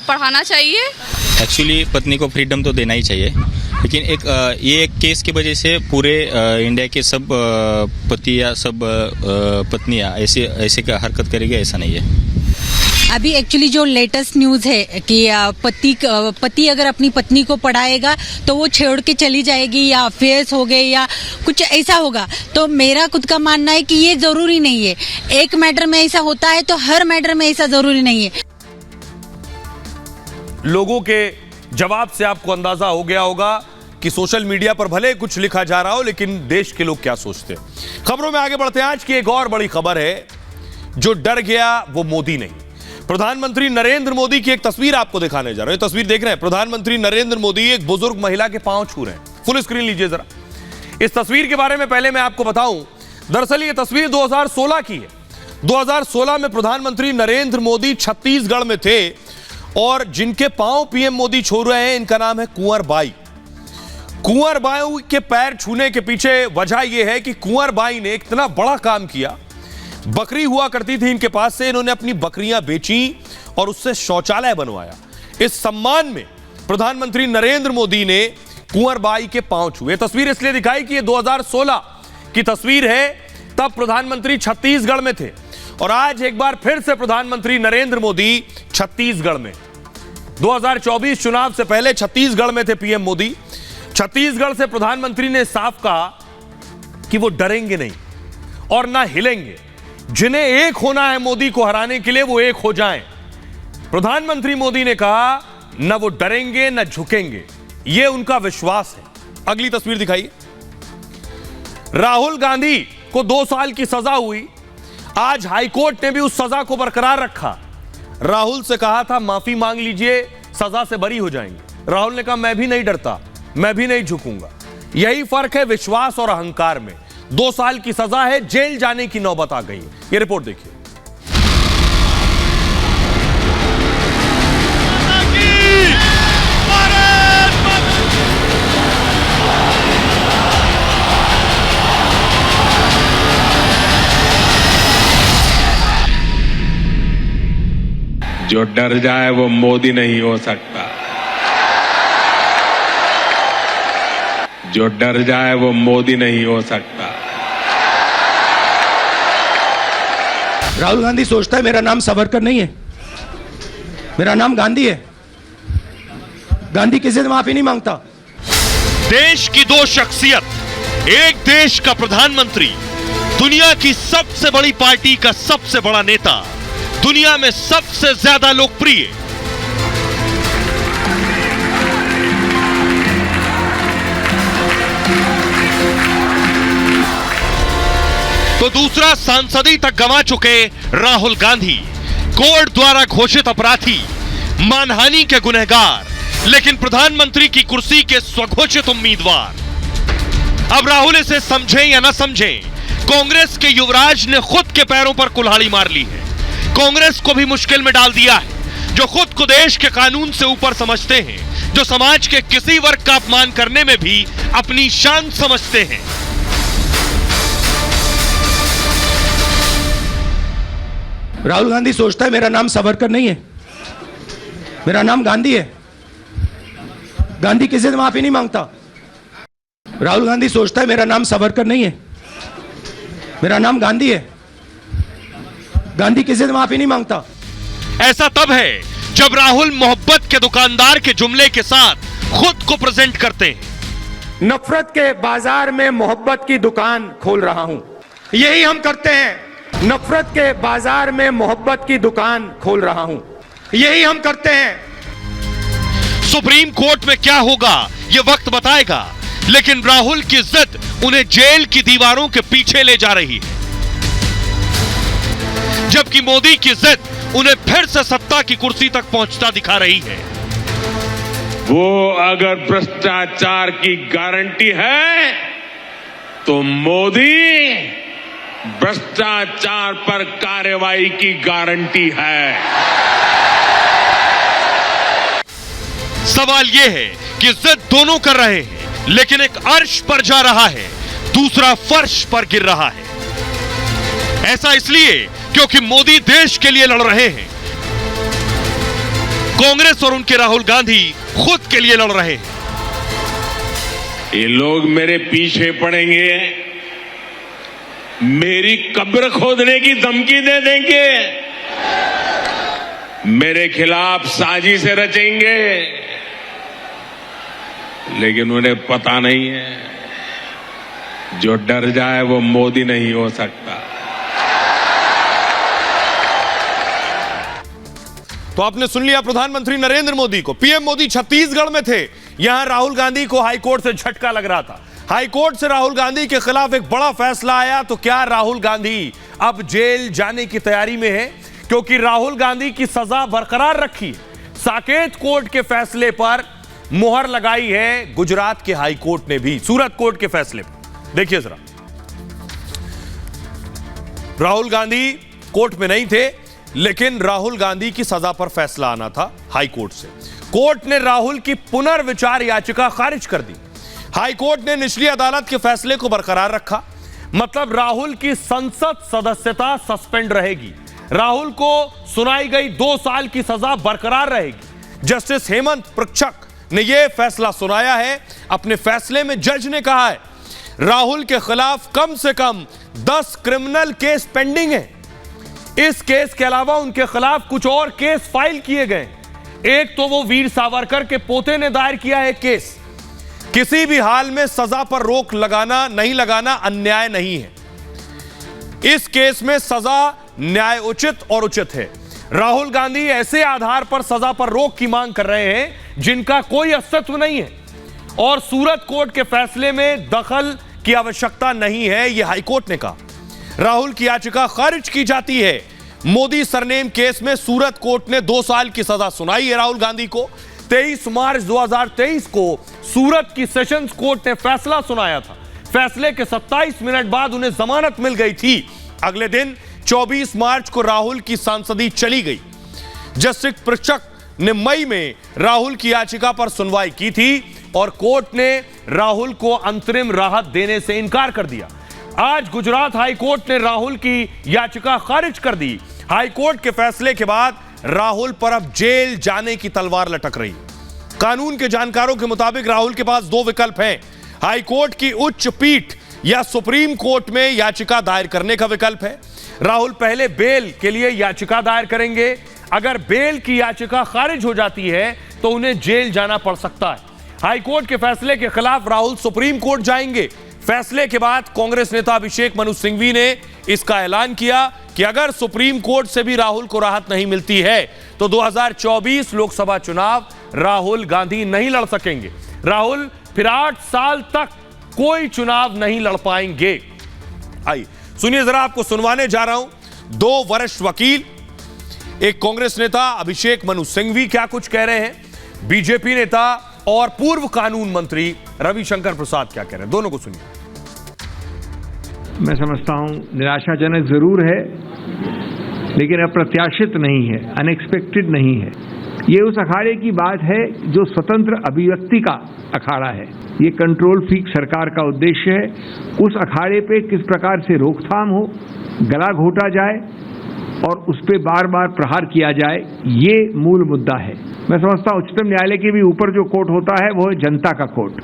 S12: पढ़ाना चाहिए।
S15: एक्चुअली पत्नी को फ्रीडम तो देना ही चाहिए, लेकिन ये एक केस की वजह से पूरे इंडिया के सब पति या सब पत्नियां ऐसे का हरकत करेगी ऐसा नहीं है।
S16: अभी एक्चुअली जो लेटेस्ट न्यूज़ है कि पति अगर अपनी पत्नी को पढ़ाएगा तो वो छोड़ के चली जाएगी या अफेयर्स हो गए या कुछ ऐसा होगा, तो मेरा खुद का मानना है कि ये जरूरी नहीं है। एक मैटर में ऐसा होता है तो हर मैटर में ऐसा जरूरी नहीं है।
S1: लोगों के जवाब से आपको अंदाजा हो गया होगा कि सोशल मीडिया पर भले कुछ लिखा जा रहा हो, लेकिन देश के लोग क्या सोचते हैं। खबरों में आगे बढ़ते हैं। आज की एक और बड़ी खबर है, जो डर गया वो मोदी नहीं। प्रधानमंत्री नरेंद्र मोदी की एक तस्वीर आपको दिखाने जा रहा हूं। तस्वीर देख रहे हैं, प्रधानमंत्री नरेंद्र मोदी एक बुजुर्ग महिला के पांव छू रहे हैं। फुल स्क्रीन लीजिए जरा। इस तस्वीर के बारे में पहले मैं आपको बताऊं, दरअसल ये तस्वीर 2016 की है। 2016 में प्रधानमंत्री नरेंद्र मोदी छत्तीसगढ़ में थे और जिनके पांव पीएम मोदी छू रहे हैं इनका नाम है कुंवर बाई। कुंवर बाई के पैर छूने के पीछे वजह यह है कि कुंवर बाई ने इतना बड़ा काम किया। बकरी हुआ करती थी इनके पास से, इन्होंने अपनी बकरियां बेची और उससे शौचालय बनवाया। इस सम्मान में प्रधानमंत्री नरेंद्र मोदी ने कुंवर बाई के पांव छुए। तस्वीर इसलिए दिखाई कि ये 2016 की तस्वीर है, तब प्रधानमंत्री छत्तीसगढ़ में थे और आज एक बार फिर से प्रधानमंत्री नरेंद्र मोदी छत्तीसगढ़ में। 2024 चुनाव से पहले छत्तीसगढ़ में थे पीएम मोदी। छत्तीसगढ़ से प्रधानमंत्री ने साफ कहा कि वो डरेंगे नहीं और ना हिलेंगे। जिन्हें एक होना है मोदी को हराने के लिए वो एक हो जाएं। प्रधानमंत्री मोदी ने कहा न वो डरेंगे न झुकेंगे, ये उनका विश्वास है। अगली तस्वीर दिखाइए। राहुल गांधी को 2 साल की सजा हुई। आज हाईकोर्ट ने भी उस सजा को बरकरार रखा। राहुल से कहा था माफी मांग लीजिए, सजा से बरी हो जाएंगे। राहुल ने कहा मैं भी नहीं डरता, मैं भी नहीं झुकूंगा। यही फर्क है विश्वास और अहंकार में। 2 साल की सजा है, जेल जाने की नौबत आ गई। ये रिपोर्ट देखिए।
S10: जो डर जाए वो मोदी नहीं हो सकता, जो डर जाए वो मोदी नहीं हो सकता।
S17: राहुल गांधी सोचता है मेरा नाम सावरकर नहीं है, मेरा नाम गांधी है। गांधी किसी से माफी नहीं मांगता।
S2: देश की 2 शख्सियत, एक देश का प्रधानमंत्री, दुनिया की सबसे बड़ी पार्टी का सबसे बड़ा नेता, दुनिया में सबसे ज्यादा लोकप्रिय। तो दूसरा सांसदी तक गंवा चुके राहुल गांधी, कोर्ट द्वारा घोषित अपराधी, मानहानि के गुनहगार, लेकिन प्रधानमंत्री की कुर्सी के स्वघोषित उम्मीदवार। अब राहुल इसे समझें या ना समझें, कांग्रेस के युवराज ने खुद के पैरों पर कुल्हाड़ी मार ली है। कांग्रेस को भी मुश्किल में डाल दिया है, जो खुद को देश के कानून से ऊपर समझते हैं, जो समाज के किसी वर्ग का अपमान करने में भी अपनी शान समझते हैं।
S17: राहुल गांधी सोचता है मेरा नाम सावरकर नहीं है, मेरा नाम गांधी है। गांधी किसी से माफी नहीं मांगता। राहुल गांधी सोचता है मेरा नाम सावरकर नहीं है, मेरा नाम गांधी है। गांधी किसी से माफी नहीं मांगता।
S2: ऐसा तब है जब राहुल मोहब्बत के दुकानदार के जुमले के साथ खुद को प्रेजेंट करते हैं।
S17: नफरत के बाजार में मोहब्बत की दुकान खोल रहा हूं, यही हम करते हैं। नफरत के बाजार में मोहब्बत की दुकान खोल रहा हूं, यही हम करते हैं।
S2: सुप्रीम कोर्ट में क्या होगा यह वक्त बताएगा, लेकिन राहुल की जिद उन्हें जेल की दीवारों के पीछे ले जा रही है, जबकि मोदी की जिद उन्हें फिर से सत्ता की कुर्सी तक पहुंचता दिखा रही है।
S10: वो अगर भ्रष्टाचार की गारंटी है तो मोदी भ्रष्टाचार पर कार्रवाई की गारंटी है।
S2: सवाल यह है कि जिद दोनों कर रहे हैं, लेकिन एक अर्श पर जा रहा है, दूसरा फर्श पर गिर रहा है। ऐसा इसलिए क्योंकि मोदी देश के लिए लड़ रहे हैं, कांग्रेस और उनके राहुल गांधी खुद के लिए लड़ रहे हैं।
S18: ये लोग मेरे पीछे पड़ेंगे, मेरी कब्र खोदने की धमकी दे देंगे, मेरे खिलाफ साजिश रचेंगे, लेकिन उन्हें पता नहीं है जो डर जाए वो मोदी नहीं हो सकता।
S1: तो आपने सुन लिया प्रधानमंत्री नरेंद्र मोदी को। पीएम मोदी छत्तीसगढ़ में थे, यहां राहुल गांधी को हाईकोर्ट से झटका लग रहा था। हाईकोर्ट से राहुल गांधी के खिलाफ एक बड़ा फैसला आया, तो क्या राहुल गांधी अब जेल जाने की तैयारी में है? क्योंकि राहुल गांधी की सजा बरकरार रखी है। साकेत कोर्ट के फैसले पर मुहर लगाई है गुजरात के हाईकोर्ट ने भी, सूरत कोर्ट के फैसले पर। देखिए जरा, राहुल गांधी कोर्ट में नहीं थे, लेकिन राहुल गांधी की सजा पर फैसला आना था हाईकोर्ट से। कोर्ट ने राहुल की पुनर्विचार याचिका खारिज कर दी। हाईकोर्ट ने निचली अदालत के फैसले को बरकरार रखा, मतलब राहुल की संसद सदस्यता सस्पेंड रहेगी। राहुल को सुनाई गई 2 साल की सजा बरकरार रहेगी। जस्टिस हेमंत पृच्छक ने यह फैसला सुनाया है। अपने फैसले में जज ने कहा है राहुल के खिलाफ कम से कम 10 क्रिमिनल केस पेंडिंग है। इस केस के अलावा उनके खिलाफ कुछ और केस फाइल किए गए। एक तो वो वीर सावरकर के पोते ने दायर किया है केस। किसी भी हाल में सजा पर रोक लगाना नहीं लगाना अन्याय नहीं है। इस केस में सजा न्याय उचित और उचित है। राहुल गांधी ऐसे आधार पर सजा पर रोक की मांग कर रहे हैं जिनका कोई अस्तित्व नहीं है, और सूरत कोर्ट के फैसले में दखल की आवश्यकता नहीं है, यह हाईकोर्ट ने कहा। राहुल की याचिका खारिज की जाती है। मोदी सरनेम केस में सूरत कोर्ट ने 2 साल की सजा सुनाई है राहुल गांधी को। 23 मार्च 2023 को सूरत की सेशंस कोर्ट ने फैसला सुनाया था। फैसले के 27 मिनट बाद उन्हें जमानत मिल गई थी। अगले दिन 24 मार्च को राहुल की सांसदी चली गई। जस्टिस पृच्छक ने मई में राहुल की याचिका पर सुनवाई की थी और कोर्ट ने राहुल को अंतरिम राहत देने से इनकार कर दिया। आज गुजरात हाईकोर्ट ने राहुल की याचिका खारिज कर दी। हाईकोर्ट के फैसले के बाद राहुल पर अब जेल जाने की तलवार लटक रही। कानून के जानकारों के मुताबिक राहुल के पास 2 विकल्प हैं। हाईकोर्ट की उच्च पीठ या सुप्रीम कोर्ट में याचिका दायर करने का विकल्प है। राहुल पहले बेल के लिए याचिका दायर करेंगे। अगर बेल की याचिका खारिज हो जाती है तो उन्हें जेल जाना पड़ सकता है। हाईकोर्ट के फैसले के खिलाफ राहुल सुप्रीम कोर्ट जाएंगे। फैसले के बाद कांग्रेस नेता अभिषेक मनु सिंघवी ने इसका ऐलान किया कि अगर सुप्रीम कोर्ट से भी राहुल को राहत नहीं मिलती है तो 2024 लोकसभा चुनाव राहुल गांधी नहीं लड़ सकेंगे। राहुल फिर 8 साल तक कोई चुनाव नहीं लड़ पाएंगे। आइए सुनिए जरा, आपको सुनवाने जा रहा हूं 2 वरिष्ठ वकील, एक कांग्रेस नेता अभिषेक मनु सिंघवी क्या कुछ कह रहे हैं, बीजेपी नेता और पूर्व कानून मंत्री रविशंकर प्रसाद क्या कह रहे हैं। दोनों को सुनिए।
S19: मैं समझता हूं निराशाजनक जरूर है, लेकिन अप्रत्याशित नहीं है, अनएक्सपेक्टेड नहीं है। ये उस अखाड़े की बात है जो स्वतंत्र अभिव्यक्ति का अखाड़ा है। ये कंट्रोल फ्रीक सरकार का उद्देश्य है। उस अखाड़े पे किस प्रकार से रोकथाम हो, गला घोटा जाए और उस पर बार बार प्रहार किया जाए, ये मूल मुद्दा है। मैं समझता हूं उच्चतम न्यायालय के भी ऊपर जो कोर्ट होता है वो है जनता का कोर्ट,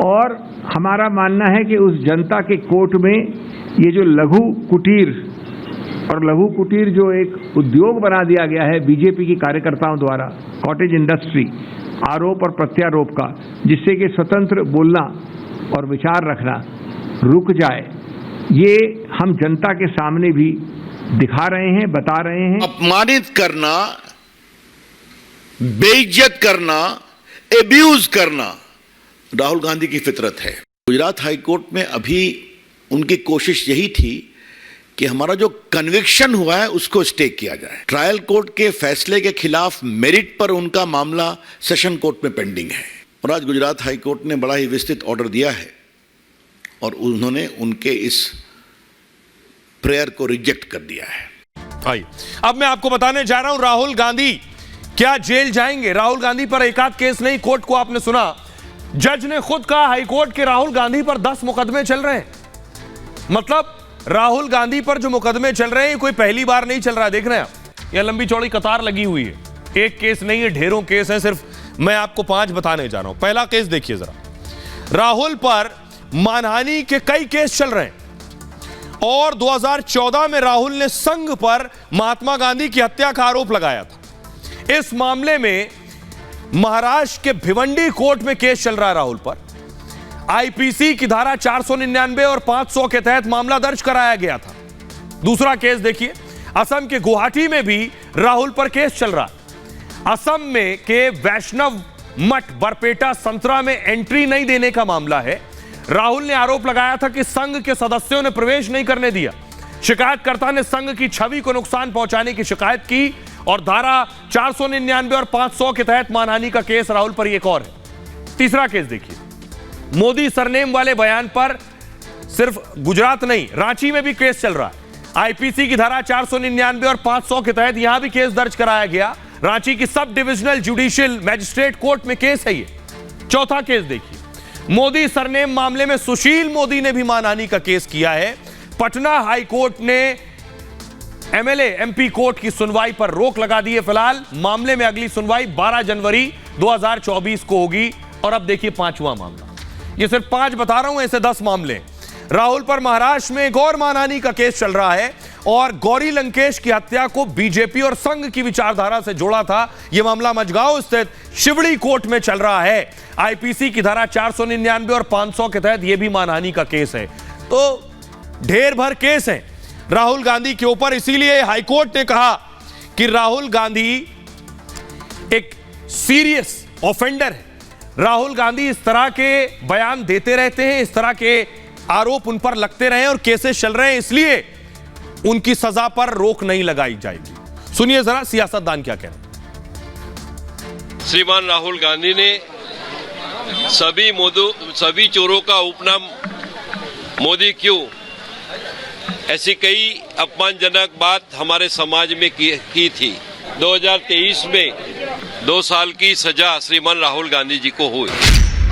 S19: और हमारा मानना है कि उस जनता के कोर्ट में ये जो लघु कुटीर और लघु कुटीर जो एक उद्योग बना दिया गया है बीजेपी की कार्यकर्ताओं द्वारा, कॉटेज इंडस्ट्री, आरोप और प्रत्यारोप का, जिससे कि स्वतंत्र बोलना और विचार रखना रुक जाए, ये हम जनता के सामने भी दिखा रहे हैं, बता रहे हैं।
S20: अपमानित करना, बेइज्जत करना, एब्यूज करना राहुल गांधी की फितरत है। गुजरात हाईकोर्ट में अभी उनकी कोशिश यही थी कि हमारा जो कन्विक्शन हुआ है उसको स्टे किया जाए। ट्रायल कोर्ट के फैसले के खिलाफ मेरिट पर उनका मामला सेशन कोर्ट में पेंडिंग है, और आज गुजरात हाईकोर्ट ने बड़ा ही विस्तृत ऑर्डर दिया है और उन्होंने उनके इस प्रेयर को रिजेक्ट कर दिया है।
S1: आइए अब मैं आपको बताने जा रहा हूं राहुल गांधी क्या जेल जाएंगे? राहुल गांधी पर एक आध केस नहीं, कोर्ट को आपने सुना, जज ने खुद कहा हाईकोर्ट के राहुल गांधी पर 10 मुकदमे चल रहे हैं। मतलब राहुल गांधी पर जो मुकदमे चल रहे हैं ये कोई पहली बार नहीं चल रहा है। देख रहे हैं आप, यह लंबी चौड़ी कतार लगी हुई है, एक केस नहीं है, ढेरों केस हैं। सिर्फ मैं आपको 5 बताने जा रहा हूं। पहला केस देखिए जरा, राहुल पर मानहानि के कई केस चल रहे हैं और 2014 में राहुल ने संघ पर महात्मा गांधी की हत्या का आरोप लगाया था। इस मामले में महाराष्ट्र के भिवंडी कोर्ट में केस चल रहा है राहुल पर। आईपीसी की धारा 499 और 500 के तहत मामला दर्ज कराया गया था। दूसरा केस देखिए, असम के गुवाहाटी में भी राहुल पर केस चल रहा है। असम में के वैष्णव मठ बरपेटा संतरा में एंट्री नहीं देने का मामला है। राहुल ने आरोप लगाया था कि संघ के सदस्यों ने प्रवेश नहीं करने दिया। शिकायतकर्ता ने संघ की छवि को नुकसान पहुंचाने की शिकायत की और धारा 499 और 500 के तहत मानहानि का केस राहुल पर एक और है। तीसरा केस देखिए, मोदी सरनेम वाले बयान पर सिर्फ गुजरात नहीं, रांची में भी केस चल रहा है। आईपीसी की धारा 499 और 500 के तहत यहां भी केस दर्ज कराया गया। रांची की sub divisional judicial magistrate court में केस है ये। चौथा केस देखिए, मोदी सरनेम मामले में सुशील मोदी ने भी मानहानि का केस किया है। पटना हाई कोर्ट ने एमएलए एमपी कोर्ट की सुनवाई पर रोक लगा दी है। फिलहाल मामले में अगली सुनवाई 12 जनवरी 2024 को होगी। और अब देखिए 5वां मामला, ये सिर्फ 5 बता रहा हूं, ऐसे 10 मामले। राहुल पर महाराष्ट्र में एक और मानहानि का केस चल रहा है और गौरी लंकेश की हत्या को बीजेपी और संघ की विचारधारा से जोड़ा था। यह मामला मझगांव स्थित शिवड़ी कोर्ट में चल रहा है। आईपीसी की धारा 499 और 500 के तहत यह भी मानहानि का केस है। तो ढेर भर केस है राहुल गांधी के ऊपर। इसीलिए हाईकोर्ट ने कहा कि राहुल गांधी एक सीरियस ऑफेंडर है। राहुल गांधी इस तरह के बयान देते रहते हैं, इस तरह के आरोप उन पर लगते रहे और केसेस चल रहे हैं, इसलिए उनकी सजा पर रोक नहीं लगाई जाएगी। सुनिए जरा सियासतदान क्या कह रहे हैं।
S21: श्रीमान राहुल गांधी ने सभी चोरों का उपनाम मोदी क्यों, ऐसी कई अपमानजनक बात हमारे समाज में की थी। 2023 में 2 साल की सजा श्रीमान राहुल गांधी जी को हुई।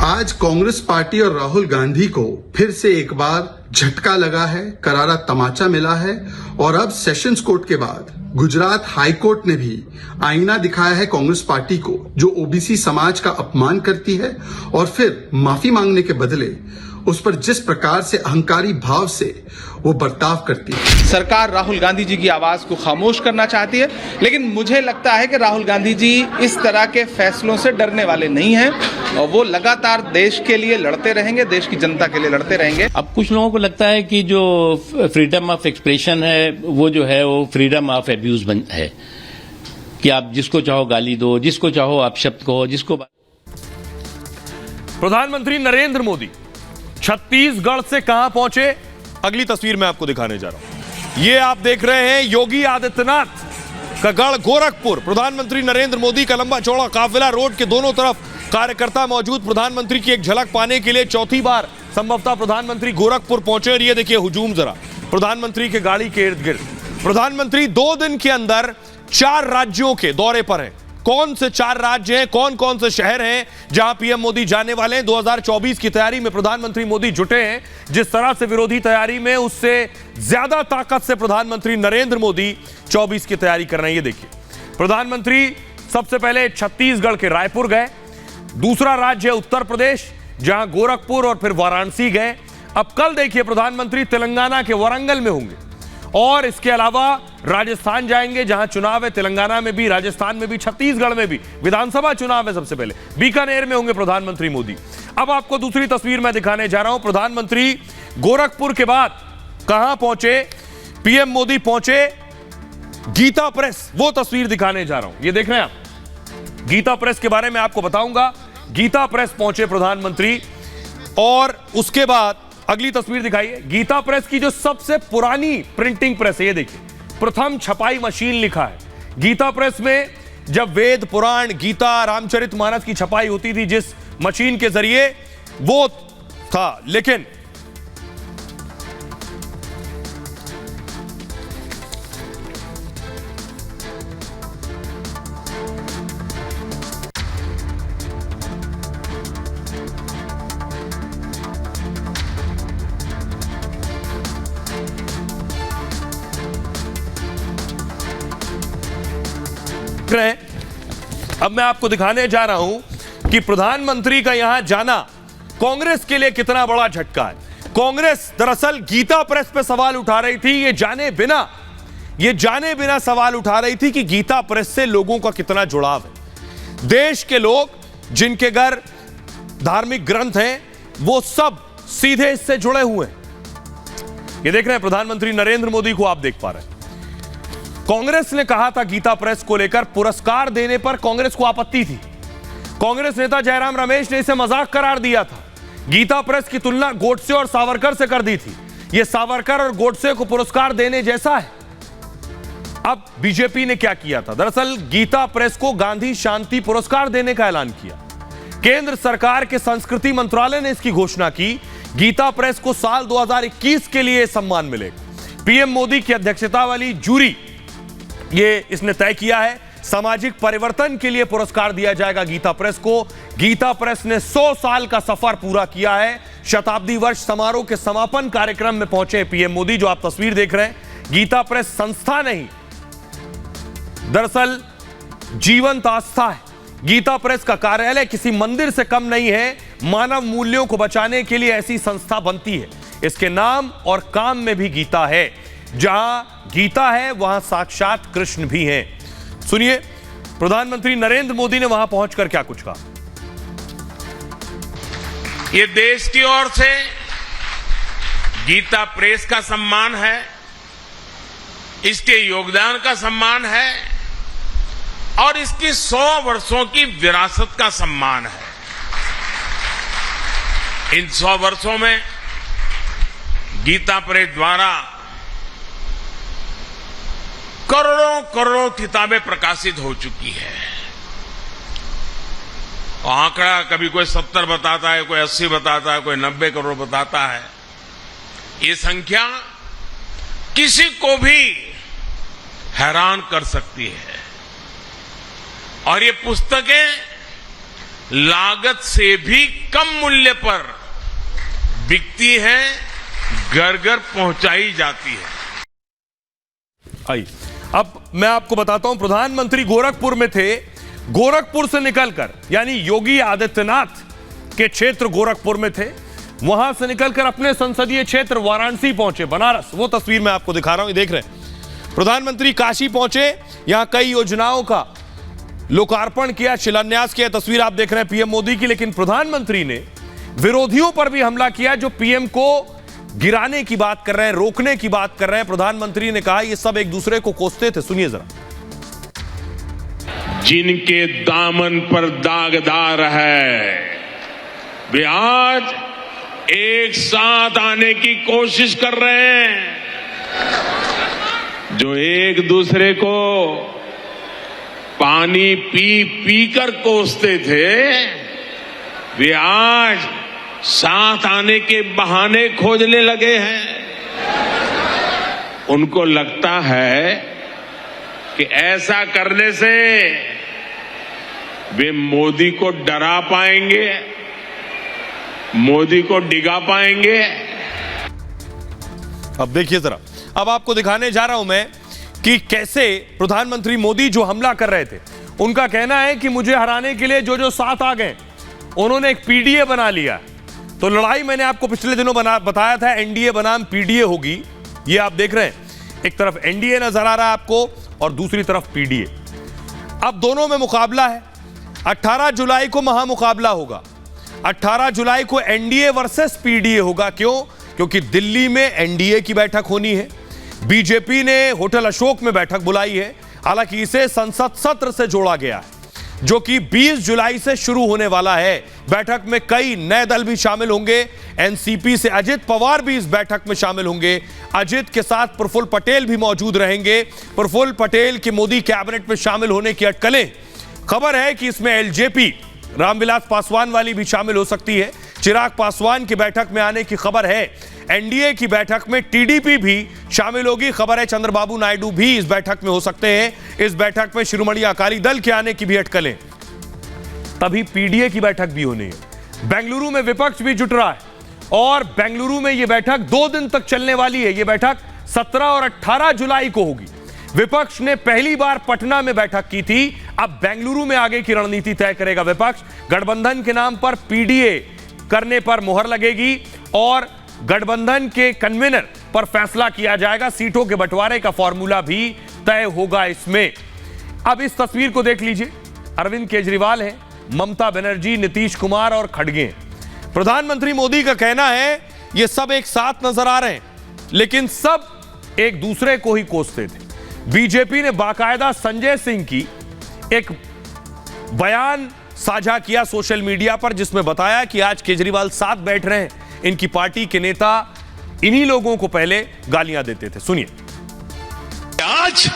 S22: आज कांग्रेस पार्टी और राहुल गांधी को फिर से एक बार झटका लगा है, करारा तमाचा मिला है और अब सेशंस कोर्ट के बाद गुजरात हाई कोर्ट ने भी आईना दिखाया है कांग्रेस पार्टी को, जो ओबीसी समाज का अपमान करती है और फिर माफी मांगने के बदले उस पर जिस प्रकार से अहंकारी भाव से वो बर्ताव करती है।
S23: सरकार राहुल गांधी जी की आवाज को खामोश करना चाहती है, लेकिन मुझे लगता है कि राहुल गांधी जी इस तरह के फैसलों से डरने वाले नहीं हैं और वो लगातार देश के लिए लड़ते रहेंगे, देश की जनता के लिए लड़ते रहेंगे।
S24: अब कुछ लोगों को लगता है कि जो फ्रीडम ऑफ एक्सप्रेशन है वो जो है वो फ्रीडम ऑफ एब्यूज है, कि आप जिसको चाहो गाली दो, जिसको चाहो आप शब्द कहो, जिसको।
S1: प्रधानमंत्री नरेंद्र मोदी छत्तीसगढ़ से कहां पहुंचे, अगली तस्वीर मैं आपको दिखाने जा रहा हूं। ये आप देख रहे हैं योगी आदित्यनाथ का गढ़ गोरखपुर। प्रधानमंत्री नरेंद्र मोदी का लंबा चौड़ा काफिला, रोड के दोनों तरफ कार्यकर्ता मौजूद। प्रधानमंत्री की एक झलक पाने के लिए चौथी बार संभवतः प्रधानमंत्री गोरखपुर पहुंचे। और ये देखिए हुजूम जरा प्रधानमंत्री के गाड़ी के इर्द गिर्द। प्रधानमंत्री 2 दिन के अंदर 4 राज्यों के दौरे पर हैं। कौन से 4 राज्य हैं, कौन कौन से शहर हैं जहां पीएम मोदी जाने वाले हैं। 2024 की तैयारी में प्रधानमंत्री मोदी जुटे हैं। जिस तरह से विरोधी तैयारी में, उससे ज्यादा ताकत से प्रधानमंत्री नरेंद्र मोदी 24 की तैयारी कर रहे हैं। ये देखिए, प्रधानमंत्री सबसे पहले छत्तीसगढ़ के रायपुर गए। दूसरा राज्य है उत्तर प्रदेश, जहां गोरखपुर और फिर वाराणसी गए। अब कल देखिए प्रधानमंत्री तेलंगाना के वारंगल में होंगे और इसके अलावा राजस्थान जाएंगे, जहां चुनाव है। तेलंगाना में भी, राजस्थान में भी, छत्तीसगढ़ में भी विधानसभा चुनाव है। सबसे पहले बीकानेर में होंगे प्रधानमंत्री मोदी। अब आपको दूसरी तस्वीर मैं दिखाने जा रहा हूं। प्रधानमंत्री गोरखपुर के बाद कहां पहुंचे, पीएम मोदी पहुंचे गीता प्रेस, वो तस्वीर दिखाने जा रहा हूं। ये देख रहे हैं आप, गीता प्रेस के बारे में आपको बताऊंगा। गीता प्रेस पहुंचे प्रधानमंत्री और उसके बाद अगली तस्वीर दिखाइए। गीता प्रेस की जो सबसे पुरानी प्रिंटिंग प्रेस है, ये देखिए, प्रथम छपाई मशीन लिखा है। गीता प्रेस में जब वेद, पुराण, गीता, रामचरितमानस की छपाई होती थी जिस मशीन के जरिए, वो था। लेकिन रहे हैं। अब मैं आपको दिखाने जा रहा हूं कि प्रधानमंत्री का यहां जाना कांग्रेस के लिए कितना बड़ा झटका है। कांग्रेस दरअसल गीता प्रेस पे सवाल उठा रही थी, ये जाने बिना सवाल उठा रही थी कि गीता प्रेस से लोगों का कितना जुड़ाव है। देश के लोग जिनके घर धार्मिक ग्रंथ हैं वो सब सीधे इससे जुड़े हुए हैं। ये देख रहे हैं प्रधानमंत्री नरेंद्र मोदी को आप देख पा रहे हैं। कांग्रेस ने कहा था गीता प्रेस को लेकर पुरस्कार देने पर कांग्रेस को आपत्ति थी। कांग्रेस नेता जयराम रमेश ने इसे मजाक करार दिया था। गीता प्रेस की तुलना गोडसे और सावरकर से कर दी थी। यह सावरकर और गोडसे को पुरस्कार देने जैसा है। अब बीजेपी ने क्या किया था, दरअसल गीता प्रेस को गांधी शांति पुरस्कार देने का ऐलान किया। केंद्र सरकार के संस्कृति मंत्रालय ने इसकी घोषणा की। गीता प्रेस को साल 2021 के लिए सम्मान मिलेगा। पीएम मोदी की अध्यक्षता वाली जूरी इसने तय किया है। सामाजिक परिवर्तन के लिए पुरस्कार दिया जाएगा गीता प्रेस को। गीता प्रेस ने 100 साल का सफर पूरा किया है। शताब्दी वर्ष समारोह के समापन कार्यक्रम में पहुंचे पीएम मोदी, जो आप तस्वीर देख रहे हैं। गीता प्रेस संस्था नहीं, दरअसल जीवंत आस्था है। गीता प्रेस का कार्यालय किसी मंदिर से कम नहीं है। मानव मूल्यों को बचाने के लिए ऐसी संस्था बनती है। इसके नाम और काम में भी गीता है। जहां गीता है वहां साक्षात कृष्ण भी हैं। सुनिए प्रधानमंत्री नरेंद्र मोदी ने वहां पहुंचकर क्या कुछ कहा।
S18: ये देश की ओर से गीता प्रेस का सम्मान है, इसके योगदान का सम्मान है और इसकी 100 वर्षों की विरासत का सम्मान है। इन 100 वर्षों में गीता प्रेस द्वारा करोड़ों करोड़ों किताबें प्रकाशित हो चुकी है। आंकड़ा कभी कोई 70 बताता है, कोई 80 बताता है, कोई 90 करोड़ बताता है। ये संख्या किसी को भी हैरान कर सकती है। और ये पुस्तकें लागत से भी कम मूल्य पर बिकती हैं, घर घर पहुंचाई जाती है।
S1: आई अब मैं आपको बताता हूं, प्रधानमंत्री गोरखपुर में थे। गोरखपुर से निकलकर, यानी योगी आदित्यनाथ के क्षेत्र गोरखपुर में थे, वहां से निकलकर अपने संसदीय क्षेत्र वाराणसी पहुंचे, बनारस। वो तस्वीर मैं आपको दिखा रहा हूं, ये देख रहे हैं। प्रधानमंत्री काशी पहुंचे, यहां कई योजनाओं का लोकार्पण किया, शिलान्यास किया। तस्वीर आप देख रहे हैं पीएम मोदी की। लेकिन प्रधानमंत्री ने विरोधियों पर भी हमला किया जो पीएम को गिराने की बात कर रहे हैं, रोकने की बात कर रहे हैं। प्रधानमंत्री ने कहा ये सब एक दूसरे को कोसते थे। सुनिए जरा।
S18: जिनके दामन पर दागदार है वे आज एक साथ आने की कोशिश कर रहे हैं। जो एक दूसरे को पानी पी पी कर कोसते थे, वे आज साथ आने के बहाने खोजने लगे हैं। उनको लगता है कि ऐसा करने से वे मोदी को डरा पाएंगे, मोदी को डिगा पाएंगे।
S1: अब देखिए जरा, अब आपको दिखाने जा रहा हूं मैं कि कैसे प्रधानमंत्री मोदी जो हमला कर रहे थे, उनका कहना है कि मुझे हराने के लिए जो जो साथ आ गए उन्होंने एक पीडीए बना लिया। तो लड़ाई मैंने आपको पिछले दिनों बताया था, एनडीए बनाम पीडीए होगी। ये आप देख रहे हैं, एक तरफ एनडीए नजर आ रहा है आपको और दूसरी तरफ पीडीए। अब दोनों में मुकाबला है। 18 जुलाई को महामुकाबला होगा। 18 जुलाई को एनडीए वर्सेस पीडीए होगा। क्यों? क्योंकि दिल्ली में एनडीए की बैठक होनी है। बीजेपी ने होटल अशोक में बैठक बुलाई है। हालांकि इसे संसद सत्र से जोड़ा गया है, जो कि 20 जुलाई से शुरू होने वाला है। बैठक में कई नए दल भी शामिल होंगे। एनसीपी से अजित पवार भी इस बैठक में शामिल होंगे। अजित के साथ प्रफुल्ल पटेल भी मौजूद रहेंगे। प्रफुल्ल पटेल के मोदी कैबिनेट में शामिल होने की अटकलें। खबर है कि इसमें एलजेपी रामविलास पासवान वाली भी शामिल हो सकती है। चिराग पासवान की बैठक में आने की खबर है। एनडीए की बैठक में टीडीपी भी शामिल होगी। खबर है चंद्रबाबू नायडू भी इस बैठक में हो सकते हैं। इस बैठक में शिरोमणि अकाली दल के आने की भी अटकलें। तभी पीडीए की बैठक भी होनी है। बेंगलुरु में विपक्ष भी जुट रहा है और बेंगलुरु में यह बैठक 2 दिन तक चलने वाली है। यह बैठक 17 और 18 जुलाई को होगी। विपक्ष ने पहली बार पटना में बैठक की थी। अब बेंगलुरु में आगे की रणनीति तय करेगा विपक्ष। गठबंधन के नाम पर पीडीए करने पर मुहर लगेगी और गठबंधन के कन्वीनर पर फैसला किया जाएगा। सीटों के बंटवारे का फॉर्मूला भी तय होगा इसमें। अब इस तस्वीर को देख लीजिए। अरविंद केजरीवाल है, ममता बनर्जी, नीतीश कुमार और खड़गे। प्रधानमंत्री मोदी का कहना है ये सब एक साथ नजर आ रहे हैं, लेकिन सब एक दूसरे को ही कोसते थे। बीजेपी ने बाकायदा संजय सिंह की एक बयान साझा किया सोशल मीडिया पर, जिसमें बताया कि आज केजरीवाल साथ बैठ रहे हैं, इनकी पार्टी के नेता इन्हीं लोगों को पहले गालियां देते थे। सुनिए।
S3: आज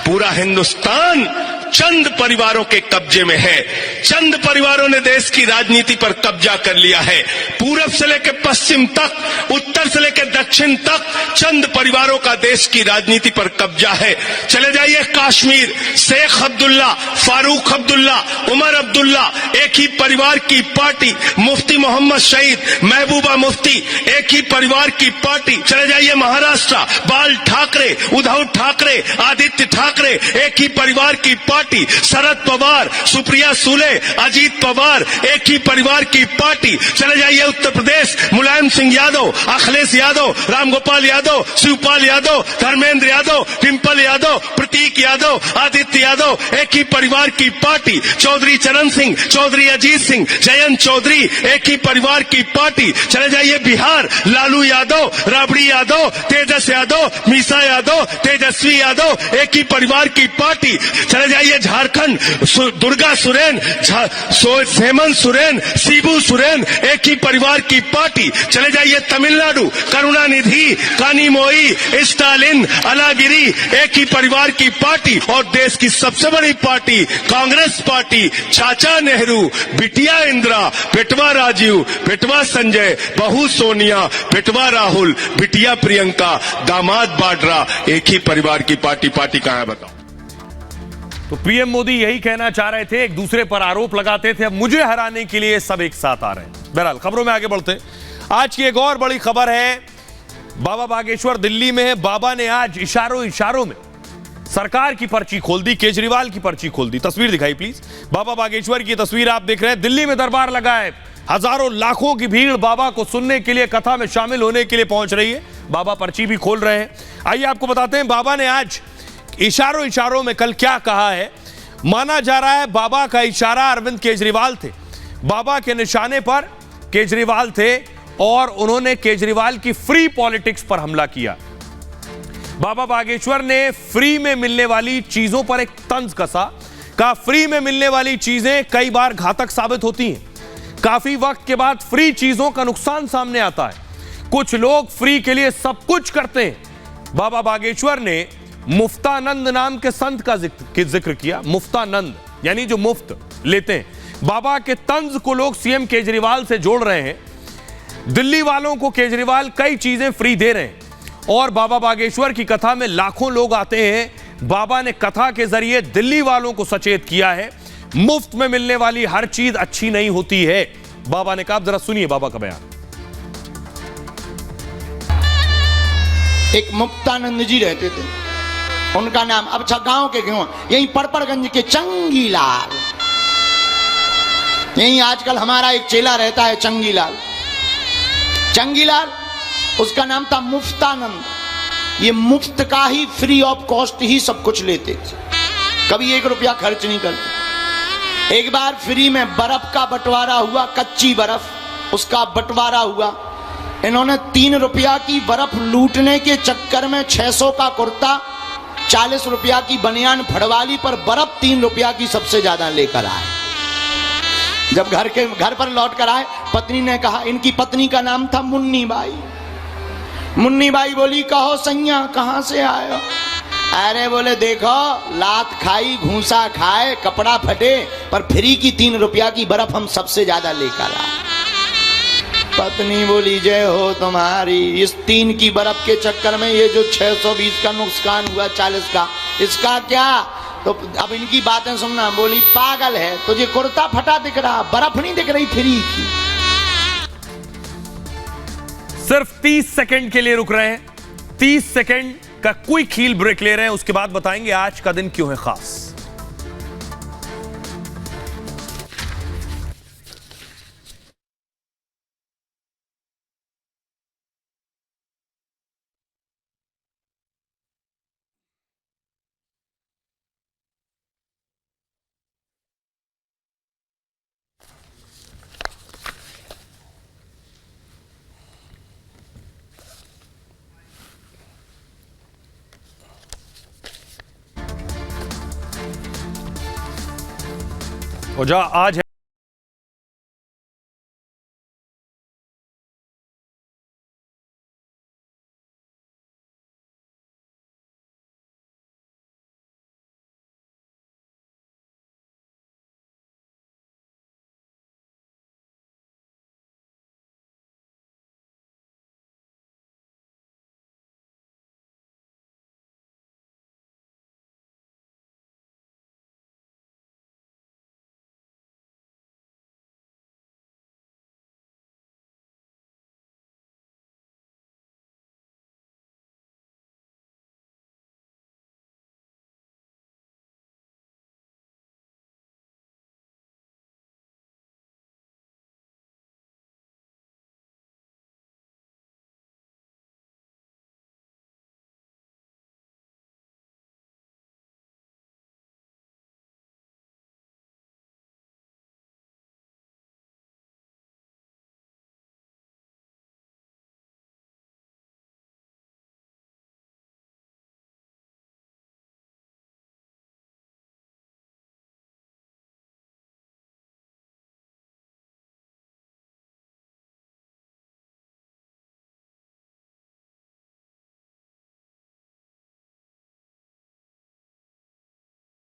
S3: पूरा हिंदुस्तान चंद परिवारों के कब्जे में है। चंद परिवारों ने देश की राजनीति पर कब्जा कर लिया है। पूरब से लेकर पश्चिम तक, उत्तर से लेकर दक्षिण तक चंद परिवारों का देश की राजनीति पर कब्जा है। चले जाइए कश्मीर, शेख अब्दुल्ला, फारूक अब्दुल्ला, उमर अब्दुल्ला, एक ही परिवार की पार्टी। मुफ्ती मोहम्मद शहीद, महबूबा मुफ्ती, एक ही परिवार की पार्टी। चले जाइए महाराष्ट्र, बाल ठाकरे, उद्धव ठाकरे, आदित्य ठाकरे, एक ही परिवार की पार्टी। शरद पवार, सुप्रिया सुले, अजीत पवार, एक ही परिवार की पार्टी। चले जाइए उत्तर प्रदेश, मुलायम सिंह यादव, अखिलेश यादव, रामगोपाल यादव, शिवपाल यादव, धर्मेंद्र यादव, डिंपल यादव, प्रतीक यादव, आदित्य यादव, एक ही परिवार की पार्टी। चौधरी चरण सिंह, चौधरी अजीत सिंह, जयंत चौधरी, एक ही परिवार की पार्टी। चले जाइए बिहार, लालू यादव, राबड़ी यादव, तेजस यादव, मीसा यादव, तेजस्वी यादव, एक ही परिवार की पार्टी। चले जाइए झारखंड, दुर्गा सोरेन, हेमंत सोरेन, शिबू सोरेन, एक ही परिवार की पार्टी। चले जाइए तमिलनाडु, करुणानिधि, कानीमोई, स्टालिन, अलागिरी, एक ही परिवार की पार्टी। और देश की सबसे बड़ी पार्टी कांग्रेस पार्टी, चाचा नेहरू, बिटिया इंदिरा, बेटवा राजीव, बेटवा संजय, बहू सोनिया, बेटवा राहुल, बिटिया प्रियंका, दामाद वाड्रा, एक ही परिवार की पार्टी। पार्टी कहां है बताओ?
S1: तो पीएम मोदी यही कहना चाह रहे थे, एक दूसरे पर आरोप लगाते थे, अब मुझे हराने के लिए सब एक साथ आ रहे हैं। बहरहाल खबरों में आगे बढ़ते हैं। आज की एक और बड़ी खबर है, बाबा बागेश्वर दिल्ली में है। बाबा ने आज इशारों में सरकार की पर्ची खोल दी, केजरीवाल की पर्ची खोल दी। तस्वीर दिखाई प्लीज। बाबा बागेश्वर की तस्वीर आप देख रहे हैं। दिल्ली में दरबार लगा है, हजारों लाखों की भीड़ बाबा को सुनने के लिए, कथा में शामिल होने के लिए पहुंच रही है। बाबा पर्ची भी खोल रहे हैं। आइए आपको बताते हैं बाबा ने आज इशारों में कल क्या कहा है। माना जा रहा है बाबा का इशारा अरविंद केजरीवाल थे। बाबा के निशाने पर केजरीवाल थे और उन्होंने केजरीवाल की फ्री पॉलिटिक्स पर हमला किया। बाबा बागेश्वर ने फ्री में मिलने वाली चीजों पर एक तंज कसा। कहा फ्री में मिलने वाली चीजें कई बार घातक साबित होती हैं। काफी वक्त के बाद फ्री चीजों का नुकसान सामने आता है। कुछ लोग फ्री के लिए सब कुछ करते हैं। बाबा बागेश्वर ने मुफ्तानंद नाम के संत का जिक्र किया। मुफ्तानंद यानी जो मुफ्त लेते हैं। बाबा के तंज को लोग सीएम केजरीवाल से जोड़ रहे हैं। दिल्ली वालों को केजरीवाल कई चीजें फ्री दे रहे हैं और बाबा बागेश्वर की कथा में लाखों लोग आते हैं। बाबा ने कथा के जरिए दिल्ली वालों को सचेत किया है, मुफ्त में मिलने वाली हर चीज अच्छी नहीं होती है। बाबा ने कहा, जरा सुनिए बाबा का बयान।
S4: एक मुक्तानंद जी रहते थे, उनका नाम, अब अच्छा गांव के क्यों, यही पड़पड़गंज के चंगीलाल। यही आजकल हमारा एक चेला रहता है चंगीलाल। उसका नाम था मुफ्तानंद। ये मुफ्त का ही, फ्री ऑफ कॉस्ट ही सब कुछ लेते थे, कभी 1 रुपया खर्च नहीं करते। एक बार फ्री में बर्फ का बंटवारा हुआ, कच्ची बर्फ, उसका बंटवारा हुआ। इन्होंने 3 रुपया की बर्फ लूटने के चक्कर में 600 का कुर्ता, 40 रुपया की बनियान फड़वाली पर बर्फ 3 रुपया की सबसे ज्यादा लेकर आए। जब घर पर लौट कर आए, पत्नी ने कहा, इनकी पत्नी का नाम था मुन्नी बाई। मुन्नी बाई बोली, कहो सैया कहां से आए हो? अरे बोले, देखो लात खाई, घूसा खाए, कपड़ा फटे, पर फ्री की 3 रुपया की बर्फ हम सबसे ज्यादा लेकर आए। पत्नी बोली, जय हो तुम्हारी। इस 3 की बर्फ के चक्कर में ये जो 620 का नुकसान हुआ, 40 का, इसका क्या? तो अब इनकी बातें सुनना। बोली, पागल है, तुझे कुर्ता फटा दिख रहा, बर्फ नहीं दिख रही फ्री की।
S1: सिर्फ 30 सेकंड के लिए रुक रहे हैं। 30 सेकंड का क्विक हील ब्रेक ले रहे हैं, उसके बाद बताएंगे आज का दिन क्यों है खास। वजह आज है